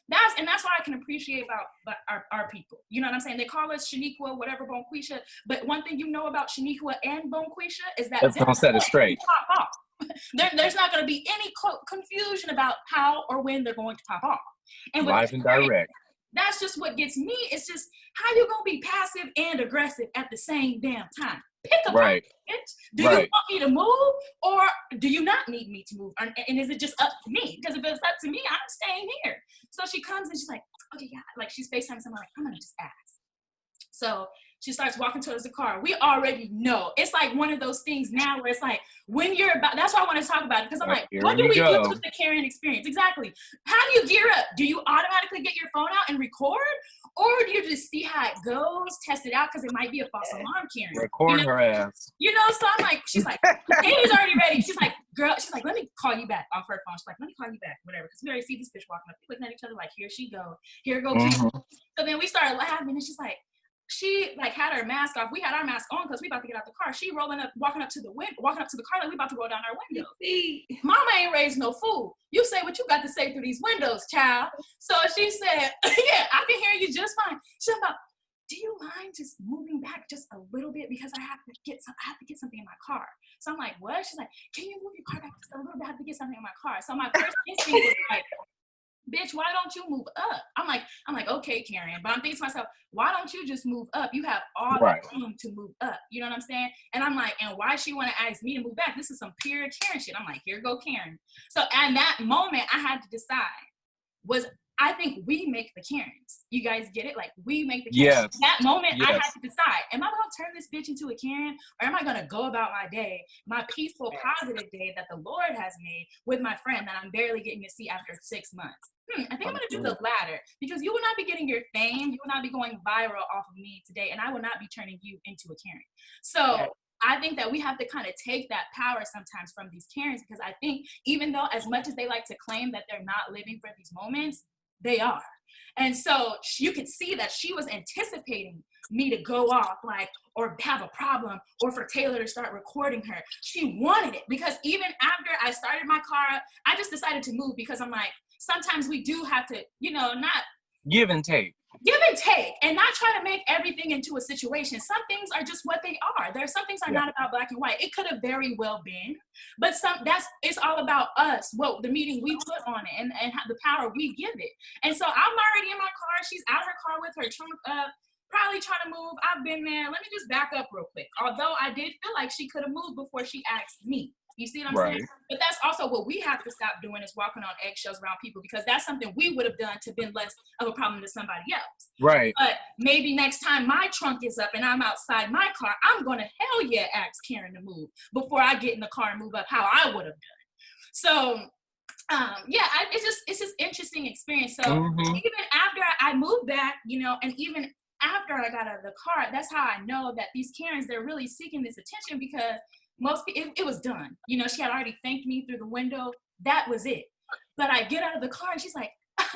that's what I can appreciate about our people. You know what I'm saying? They call us Shaniqua, whatever, Bonquisha. But one thing you know about Shaniqua and Bonquisha is that Let's don't set it straight. Pop off. There's not going to be any confusion about how or when they're going to pop off. And live and direct. That's just what gets me. It's just how you gonna be passive and aggressive at the same damn time. Pick a right. Bitch. Do you want me to move, or do you not need me to move? And is it just up to me? Because if it's up to me, I'm staying here. So she comes and she's like, okay, yeah, like she's FaceTiming someone, like, I'm gonna just ask. So she starts walking towards the car. We already know. It's like one of those things now where it's like, when you're about, that's why I want to talk about it, because I'm like, what do we do with the Karen experience? Exactly. How do you gear up? Do you automatically get your phone out and record? Or do you just see how it goes, test it out, because it might be a false alarm, Karen? Record her ass. You know, so I'm like, she's like, Katie's already ready. She's like, girl, she's like, let me call you back off her phone. She's like, let me call you back, whatever, because we already see this bitch walking up, looking at each other like, here she go, here go Karen. So then we started laughing, and she's like, she like had her mask off. We had our mask on because we about to get out the car. She walking up to the car like we about to roll down our window. Mama ain't raised no fool. You say what you got to say through these windows, child. So she said, yeah, I can hear you just fine. She's about, do you mind just moving back just a little bit, because I have to get something in my car. So I'm like, what? She's like, can you move your car back just a little bit? I have to get something in my car. So my first instinct was like, bitch, why don't you move up? I'm like, okay, Karen. But I'm thinking to myself, why don't you just move up? You have all the room to move up. You know what I'm saying? And I'm like, and why she want to ask me to move back? This is some pure Karen shit. I'm like, here go Karen. So at that moment, I had to decide, I think we make the Karens. You guys get it? Like, we make the Karens. Yes. That moment, I had to decide, am I going to turn this bitch into a Karen, or am I going to go about my day, my peaceful, positive day that the Lord has made with my friend that I'm barely getting to see after 6 months? I think I'm going to do the latter, because you will not be getting your fame. You will not be going viral off of me today, and I will not be turning you into a Karen. So I think that we have to kind of take that power sometimes from these Karens, because I think even though as much as they like to claim that they're not living for these moments, they are. And so you could see that she was anticipating me to go off, like, or have a problem, or for Taylor to start recording her. She wanted it, because even after I started my car up, I just decided to move, because I'm like, sometimes we do have to, you know, not give and take, and not try to make everything into a situation. Some things are just what they are. There's some things are not about black and white. It could have very well been, but it's all about us, what the meaning we put on it, and how, the power we give it. And so I'm already in my car. She's out her car with her trunk up, probably trying to move. I've been there. Let me just back up real quick. Although I did feel like she could have moved before she asked me. You see what I'm saying? But that's also what we have to stop doing, is walking on eggshells around people, because that's something we would have done to been less of a problem to somebody else. Right. But maybe next time my trunk is up and I'm outside my car, I'm going to hell yeah ask Karen to move before I get in the car and move up how I would have done. So it's just interesting experience. So even after I moved back, you know, and even after I got out of the car, that's how I know that these Karens, they're really seeking this attention, because it was done. You know, she had already thanked me through the window. That was it. But I get out of the car and she's like,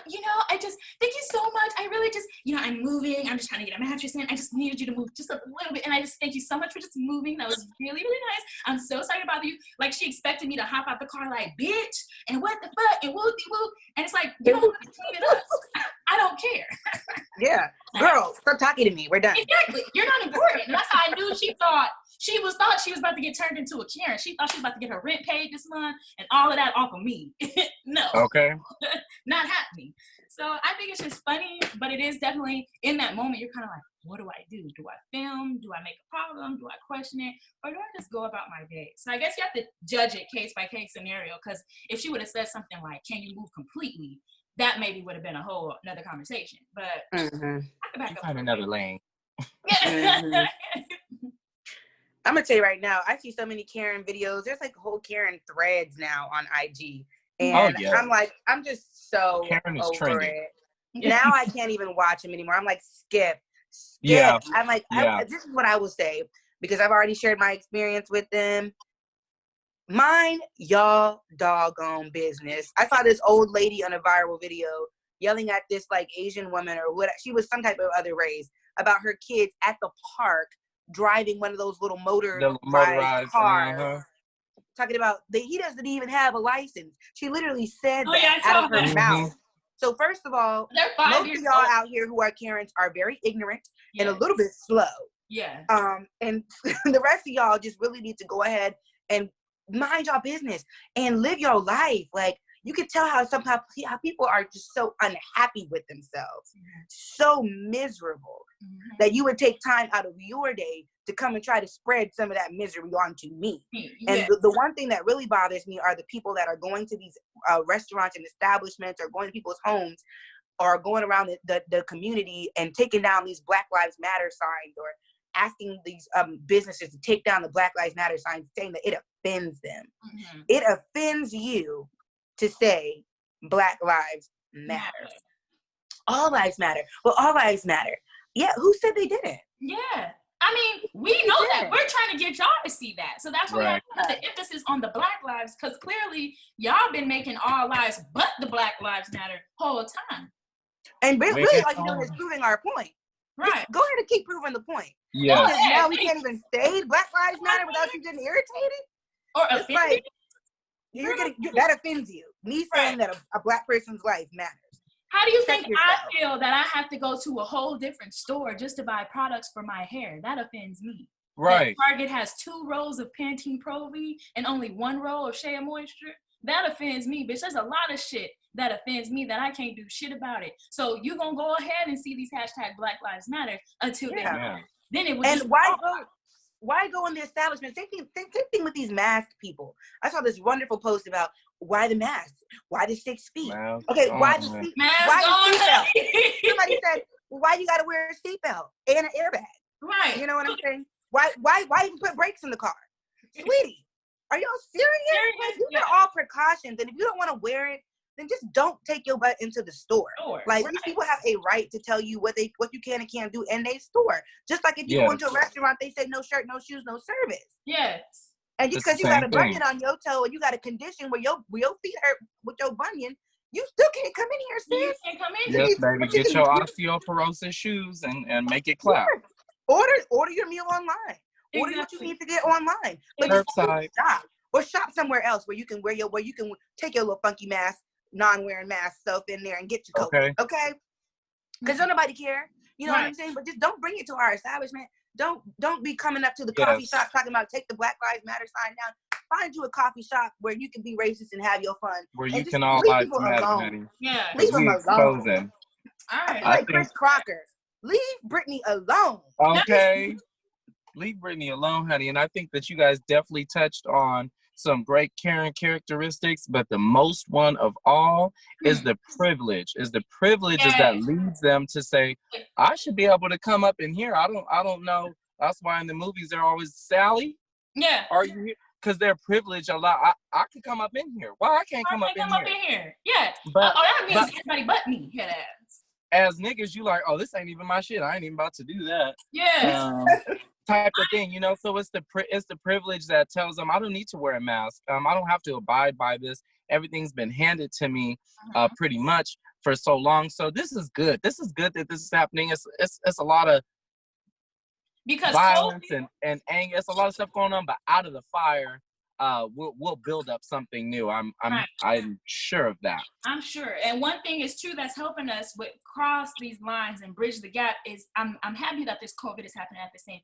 you know, I just, thank you so much. I really just, you know, I'm moving. I'm just trying to get a mattress in. I just needed you to move just a little bit. And I just thank you so much for just moving. That was really, really nice. I'm so sorry to bother you. Like, she expected me to hop out the car like, bitch, and what the fuck, and whoop-de-whoop. And it's like, you don't have to clean it up. I don't care. Yeah. Girl, stop talking to me. We're done. Exactly. You're not important. And that's how I knew she thought She thought she was about to get turned into a Karen. She thought she was about to get her rent paid this month and all of that off of me. No. Okay. Not happening. So I think it's just funny, but it is definitely in that moment you're kind of like, what do I do? Do I film? Do I make a problem? Do I question it? Or do I just go about my day? So I guess you have to judge it case by case scenario, because if she would have said something like, can you move completely? That maybe would have been a whole another conversation. But I could back You up. find another lane. Yeah. I'm gonna tell you right now, I see so many Karen videos. There's like whole Karen threads now on IG. And I'm like, I'm just so Karen is over trending. it. Now I can't even watch them anymore. I'm like, skip. Yeah. I'm like, this is what I will say, because I've already shared my experience with them. Mind y'all doggone business. I saw this old lady on a viral video yelling at this like Asian woman or what, she was some type of other race, about her kids at the park driving one of those little motorized cars. Talking about he doesn't even have a license. She literally said that out of her mouth. So first of all, most of y'all out here who are Karens are very ignorant and a little bit slow. Yeah. And the rest of y'all just really need to go ahead and mind your business and live your life. Like, you can tell how how people are just so unhappy with themselves, so miserable, that you would take time out of your day to come and try to spread some of that misery onto me. And the one thing that really bothers me are the people that are going to these restaurants and establishments, or going to people's homes, or going around the community and taking down these Black Lives Matter signs, or asking these businesses to take down the Black Lives Matter signs, saying that it offends them. It offends you to say Black Lives Matter. All lives matter. Well, all lives matter. Yeah, who said they didn't? Yeah. I mean, we know that. We're trying to get y'all to see that. So that's why we have to put the emphasis on the Black lives, because clearly y'all been making all lives but the Black Lives Matter whole time. And really all you're doing is proving our point. Right. Just go ahead and keep proving the point. Yeah. Because now we can't even say Black Lives Matter without you getting irritated. Or offended. Like, that offends you. Me saying that a Black person's life matters. How do you think I feel that I have to go to a whole different store just to buy products for my hair? That offends me. Right. That Target has 2 rows of Pantene Pro V and only 1 row of Shea Moisture. That offends me, bitch. There's a lot of shit that offends me that I can't do shit about it. So you gonna go ahead and see these hashtag Black Lives Matter until then it would. And why go in the establishment? Same thing with these masked people. I saw this wonderful post about why the mask, why the 6 feet. Okay, why the seatbelt? Somebody said, well, why you gotta wear a seatbelt and an airbag? Right. You know what I'm saying? Why even put brakes in the car? Sweetie, are y'all serious? Like, these are all precautions, and if you don't want to wear it, then just don't take your butt into the store. Like, these people have a right to tell you what you can and can't do in their store. Just like if you go into a restaurant, they say no shirt, no shoes, no service. Yes. And just because you got a bunion on your toe and you got a condition where your feet hurt with your bunion, you still can't come in here, sis. You can't come in here. Yes, baby. Get your osteoporosis shoes and make it clap. Order your meal online. Order what you need to get online. But just stop. Or shop somewhere else where you can take your little funky mask, non-wearing mask self in there and get your coat. Okay? Because don't nobody care. You know what I'm saying? But just don't bring it to our establishment. Don't be coming up to the coffee shop talking about take the Black Lives Matter sign down. Find you a coffee shop where you can be racist and have your fun. Where you can all lives matter, honey. Yeah. Leave them alone. All right. Like Chris Crocker. Leave Britney alone. Okay. Leave Britney alone, honey. And I think that you guys definitely touched on some great Karen characteristics, but the most one of all is the privilege. Is that leads them to say, I should be able to come up in here. I don't know. That's why in the movies they're always, Sally. Yeah. Are you here? Because they're privileged a lot. I can come up in here. Why I can't come up in here? Yeah. But that means everybody but me. Head ass. As niggas, you like, oh, this ain't even my shit. I ain't even about to do that. Yeah. Type of thing, you know. So it's the privilege that tells them I don't need to wear a mask. I don't have to abide by this. Everything's been handed to me, pretty much for so long. So this is good. This is good that this is happening. It's a lot of violence and anger. It's a lot of stuff going on, but out of the fire, we'll build up something new. I'm Right. sure of that. I'm sure. And one thing is true that's helping us with cross these lines and bridge the gap is I'm happy that this COVID is happening at the same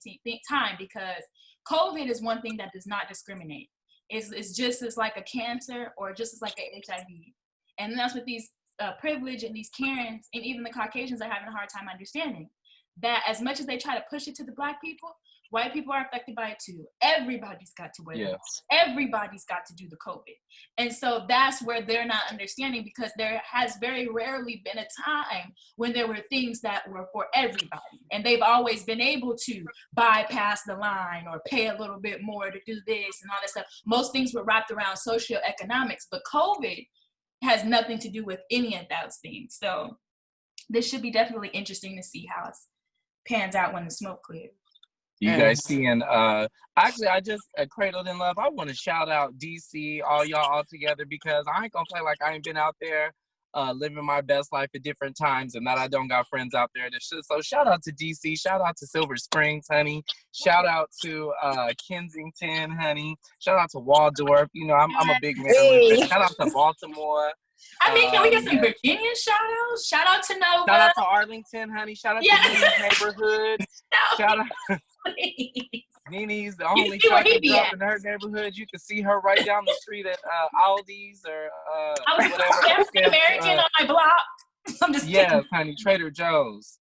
time, because COVID is one thing that does not discriminate. It's just as like a cancer or just as like a HIV. And that's what these privilege and these Karens and even the Caucasians are having a hard time understanding. That as much as they try to push it to the Black people, white people are affected by it too. Everybody's got to wear the mask. Everybody's got to do the COVID. And so that's where they're not understanding, because there has very rarely been a time when there were things that were for everybody. And they've always been able to bypass the line or pay a little bit more to do this and all that stuff. Most things were wrapped around socioeconomics, but COVID has nothing to do with any of those things. So this should be definitely interesting to see how it pans out when the smoke clears. You guys seeing, actually, I just, Cradled in Love, I want to shout out DC, all y'all all together, because I ain't gonna play like I ain't been out there living my best life at different times and that I don't got friends out there that should. So shout out to DC, shout out to Silver Springs, honey. Shout out to Kensington, honey. Shout out to Waldorf. You know, I'm a big Maryland fan. Shout out to Baltimore. I mean, can we get some Virginia shout outs? Shout out to Nova. Shout out to Arlington, honey. Shout out to Nini's neighborhood. Shout out. Nini's the only chocolate drop in her neighborhood. You can see her right down the street at Aldi's or whatever. African American on my block. I'm just kidding. Honey, Trader Joe's.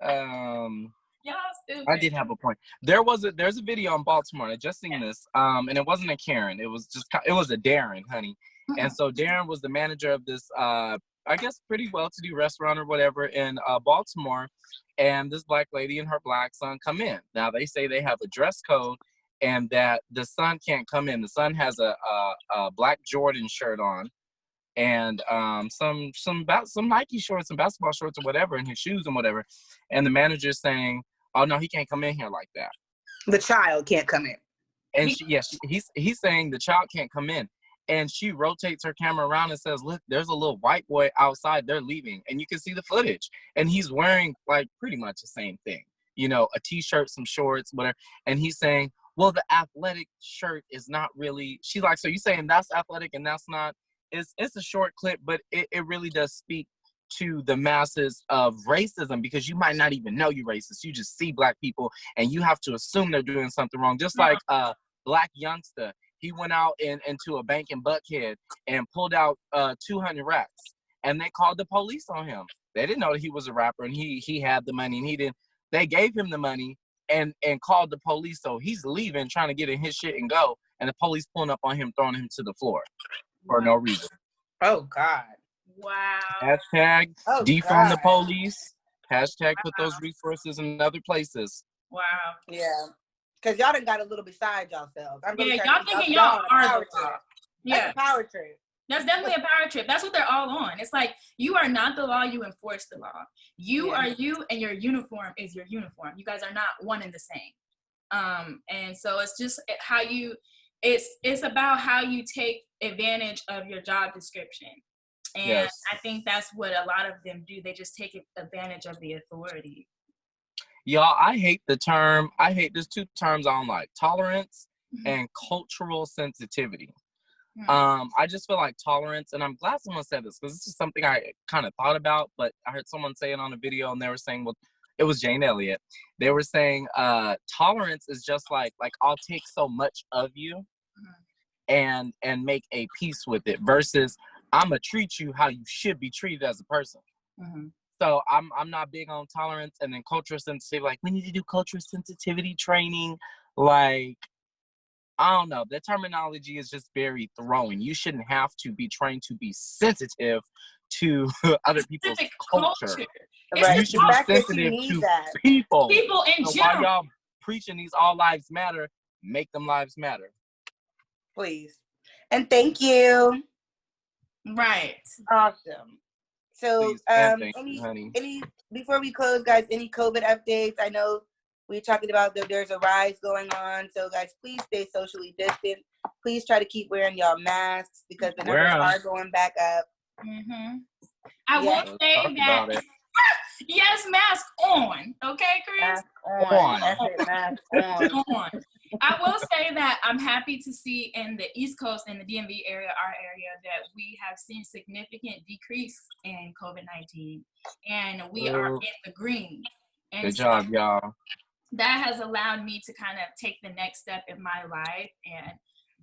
Y'all stupid. I did have a point. There's a video in Baltimore. I just seen this. And it wasn't a Karen. It was a Darren, honey. And so Darren was the manager of this, I guess, pretty well-to-do restaurant or whatever in Baltimore. And this Black lady and her Black son come in. Now, they say they have a dress code and that the son can't come in. The son has a black Jordan shirt on and some Nike shorts, some basketball shorts or whatever, and his shoes and whatever. And the manager's saying, oh, no, he can't come in here like that. The child can't come in. And he's saying the child can't come in. And she rotates her camera around and says, look, there's a little white boy outside. They're leaving. And you can see the footage. And he's wearing, like, pretty much the same thing. You know, a T-shirt, some shorts, whatever. And he's saying, well, the athletic shirt is not really. She's like, so you saying that's athletic and that's not? It's a short clip, but it really does speak to the masses of racism, because you might not even know you're racist. You just see Black people and you have to assume they're doing something wrong. Just like a Black youngster. He went out into a bank in Buckhead and pulled out 200 racks, and they called the police on him. They didn't know that he was a rapper and he had the money, and he didn't. They gave him the money and called the police. So he's leaving, trying to get in his shit and go, and the police pulling up on him, throwing him to the floor for no reason. Oh God! Wow. Hashtag defund the police. Hashtag put those resources in other places. Wow. Yeah. Because y'all done got a little beside yourselves. Y'all thinking y'all are the law. That's a power trip. That's definitely a power trip. That's what they're all on. It's like, you are not the law, you enforce the law. You are you, and your uniform is your uniform. You guys are not one and the same. And so it's just how you, it's about how you take advantage of your job description. And I think that's what a lot of them do. They just take advantage of the authority. Y'all, I hate there's two terms I don't like: tolerance and cultural sensitivity. I just feel like tolerance, and I'm glad someone said this, because this is something I kind of thought about, but I heard someone say it on a video, and they were saying, well, it was Jane Elliott. They were saying tolerance is just like I'll take so much of you and make a peace with it, versus I'm gonna treat you how you should be treated as a person. So I'm not big on tolerance. And then cultural sensitivity, like, we need to do cultural sensitivity training. Like, I don't know. The terminology is just very throwing. You shouldn't have to be trained to be sensitive to other people's culture. Right. You should be sensitive to people. People in general. While y'all preaching these all lives matter, make them lives matter. Please. And thank you. Right. Awesome. So, honey. any before we close, guys, any COVID updates? I know we're talking about there's a rise going on. So, guys, please stay socially distant. Please try to keep wearing y'all masks, because the numbers are going back up. I will say that, yes, mask on. Okay, Chris? Mask on. Mask on. I will say that I'm happy to see in the East Coast, in the DMV area, our area, that we have seen significant decrease in COVID-19, and we are Ooh, in the green. And good so job, y'all. that has allowed me to kind of take the next step in my life and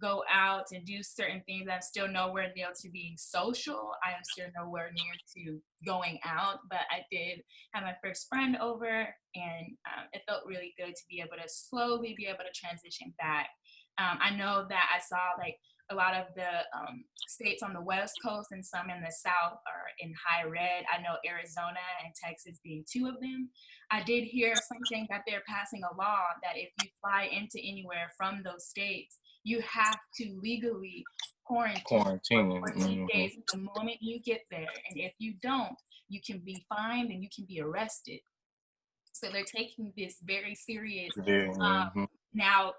go out and do certain things. I'm still nowhere near to being social. I am still nowhere near to going out, but I did have my first friend over, and it felt really good to be able to slowly be able to transition back. I know that I saw like a lot of the states on the West Coast and some in the South are in high red. I know Arizona and Texas being two of them. I did hear something that they're passing a law that if you fly into anywhere from those states, you have to legally quarantine for Quarantine. 14 days the moment you get there. And if you don't, you can be fined and you can be arrested. So they're taking this very serious. Mm-hmm. Now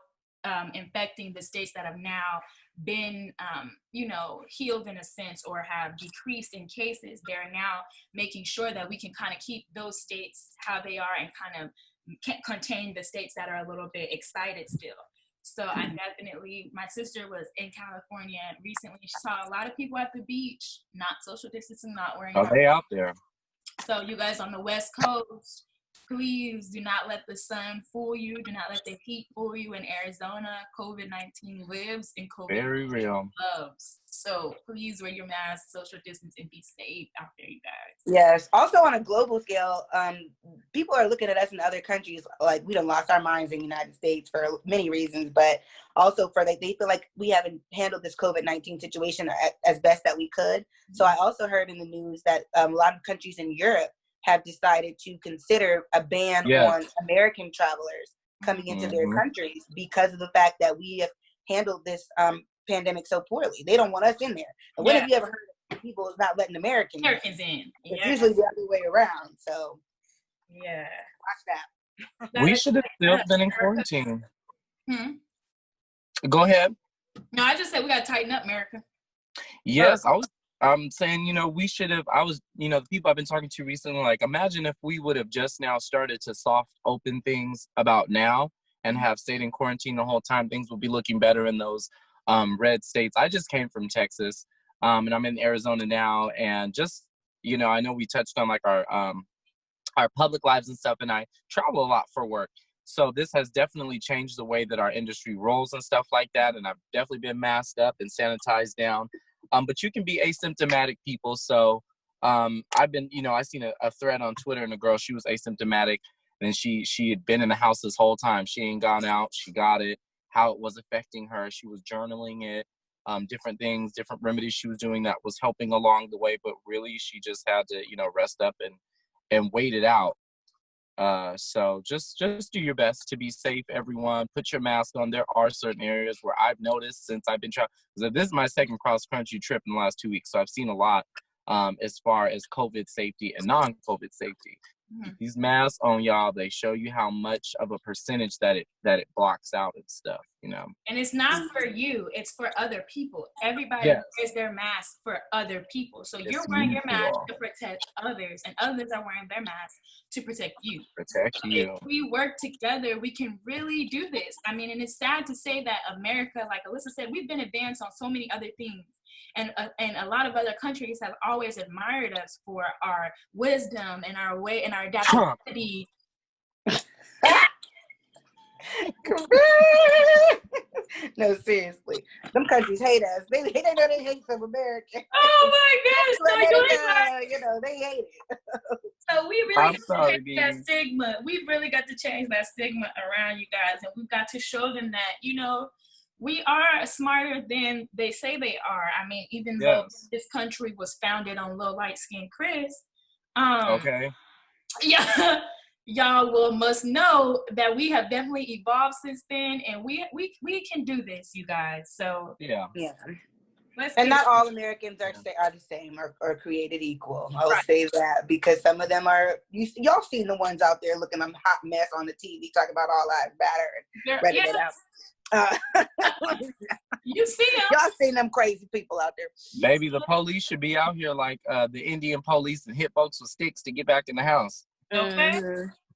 infecting the states that have now been, healed in a sense or have decreased in cases. They're now making sure that we can kind of keep those states how they are and kind of contain the states that are a little bit excited still. So I definitely, my sister was in California recently. She saw a lot of people at the beach, not social distancing, not wearing Are masks. they out there? So you guys on the West Coast, please do not let the sun fool you. Do not let the heat fool you. In Arizona, COVID-19 lives and Very COVID-19 real. loves. So please wear your mask, social distance, and be safe out there, you guys. Yes. Also on a global scale, people are looking at us in other countries like we done lost our minds in the United States for many reasons, but also for they feel like we haven't handled this COVID-19 situation as best that we could. So I also heard in the news that a lot of countries in Europe have decided to consider a ban on American travelers coming into their countries because of the fact that we have handled this pandemic so poorly. They don't want us in there. And when have you ever heard of people not letting Americans in? It's usually the other way around. So watch that. We should have still been in quarantine. Go ahead. No, I just said we got to tighten up, America. Yes, I'm saying, we should have, the people I've been talking to recently, like, imagine if we would have just now started to soft open things about now and have stayed in quarantine the whole time, things would be looking better in those red states. I just came from Texas, and I'm in Arizona now, and just, I know we touched on like our public lives and stuff, and I travel a lot for work. So this has definitely changed the way that our industry rolls and stuff like that, and I've definitely been masked up and sanitized down. But you can be asymptomatic, people. So I've been, I seen a thread on Twitter, and a girl, she was asymptomatic, and she had been in the house this whole time. She ain't gone out. She got it, how it was affecting her. She was journaling it, different things, different remedies she was doing that was helping along the way. But really, she just had to, rest up and wait it out. So just do your best to be safe, everyone. Put your mask on. There are certain areas where I've noticed since I've been traveling, because this is my second cross-country trip in the last 2 weeks, so I've seen a lot as far as COVID safety and non-COVID safety. These masks on, y'all, they show you how much of a percentage that it blocks out and stuff, And it's not for you, it's for other people. Everybody wears their mask for other people. So you're wearing your mask to protect others, and others are wearing their mask to protect you. If we work together, we can really do this. I mean, and it's sad to say that America, like Alyssa said, we've been advanced on so many other things. And a lot of other countries have always admired us for our wisdom and our way and our adaptability. No, seriously. Some countries hate us. They know they hate some Americans. Oh my gosh. They hate it. So we really got to change that stigma. We've really got to change that stigma around you guys. And we've got to show them that, we are smarter than they say they are. I mean, even though this country was founded on little light-skinned Chris, y'all must know that we have definitely evolved since then, and we can do this, you guys. So and not all Americans are the same or created equal. I will say that, because some of them are. Y'all seen the ones out there looking a hot mess on the TV, talking about all lives matter and ready it out. You see them. Y'all seen them crazy people out there. Baby, the police should be out here like the Indian police and hit folks with sticks to get back in the house. Okay.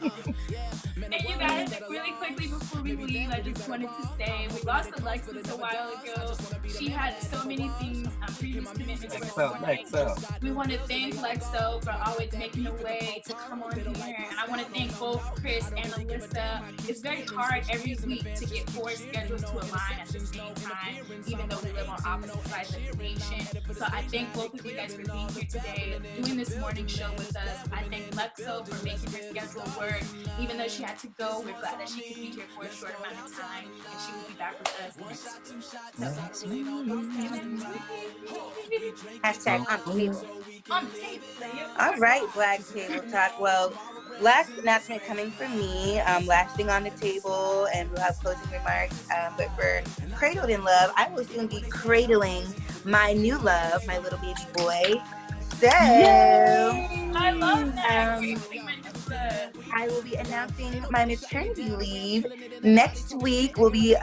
And you guys, really quickly before we leave, I just wanted to say we lost Alexis a while ago. She had so many things, previous commitments for the morning. We want to thank Lexo for always making a way to come on here. And I want to thank both Chris and Alyssa. It's very hard every week to get 4 schedules to align at the same time, even though we live on opposite sides of the nation. So I thank both of you guys for being here today, doing this morning show with us. I thank Lexo for making her schedule work. Even though she had to go, we're glad that she could be here for a short amount of time, and she will be back with us next week. Hashtag on the table. On the table. All right, Black Table Talk. Well, last announcement coming from me. Last thing on the table, and we'll have closing remarks. But for Cradled in Love, I will soon be cradling my new love, my little baby boy. So, I love that. I will be announcing my maternity leave next week. Will be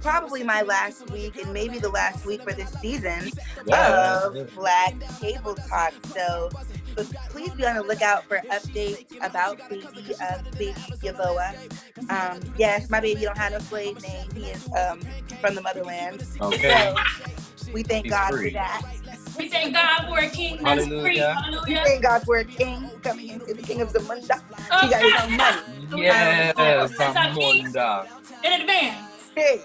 probably my last week and maybe the last week for this season of Black Table Talk. So please be on the lookout for updates about baby Yaboa. Yes, my baby don't have no slave name. He is from the motherland. Okay. So we thank God for that. We thank God for a king that's free. Hallelujah. We thank God for a king coming into the king of Zamunda. He got his own money. Yes, Zamunda. In advance. Hey.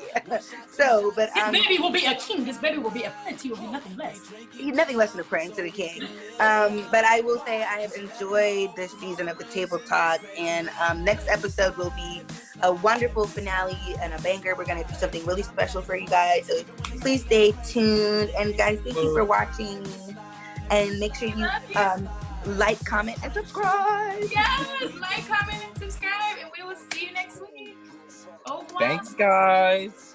So, but this baby will be a king. This baby will be a prince. He will be nothing less. He's nothing less than a prince and a king. But I will say I have enjoyed this season of the Table Talk, and next episode will be a wonderful finale and a banger. We're gonna do something really special for you guys. So please stay tuned. And guys, thank you for watching. And make sure you like, comment, and subscribe. Yes, like, comment, and subscribe, and we will see you next week. Oh, wow. Thanks, guys.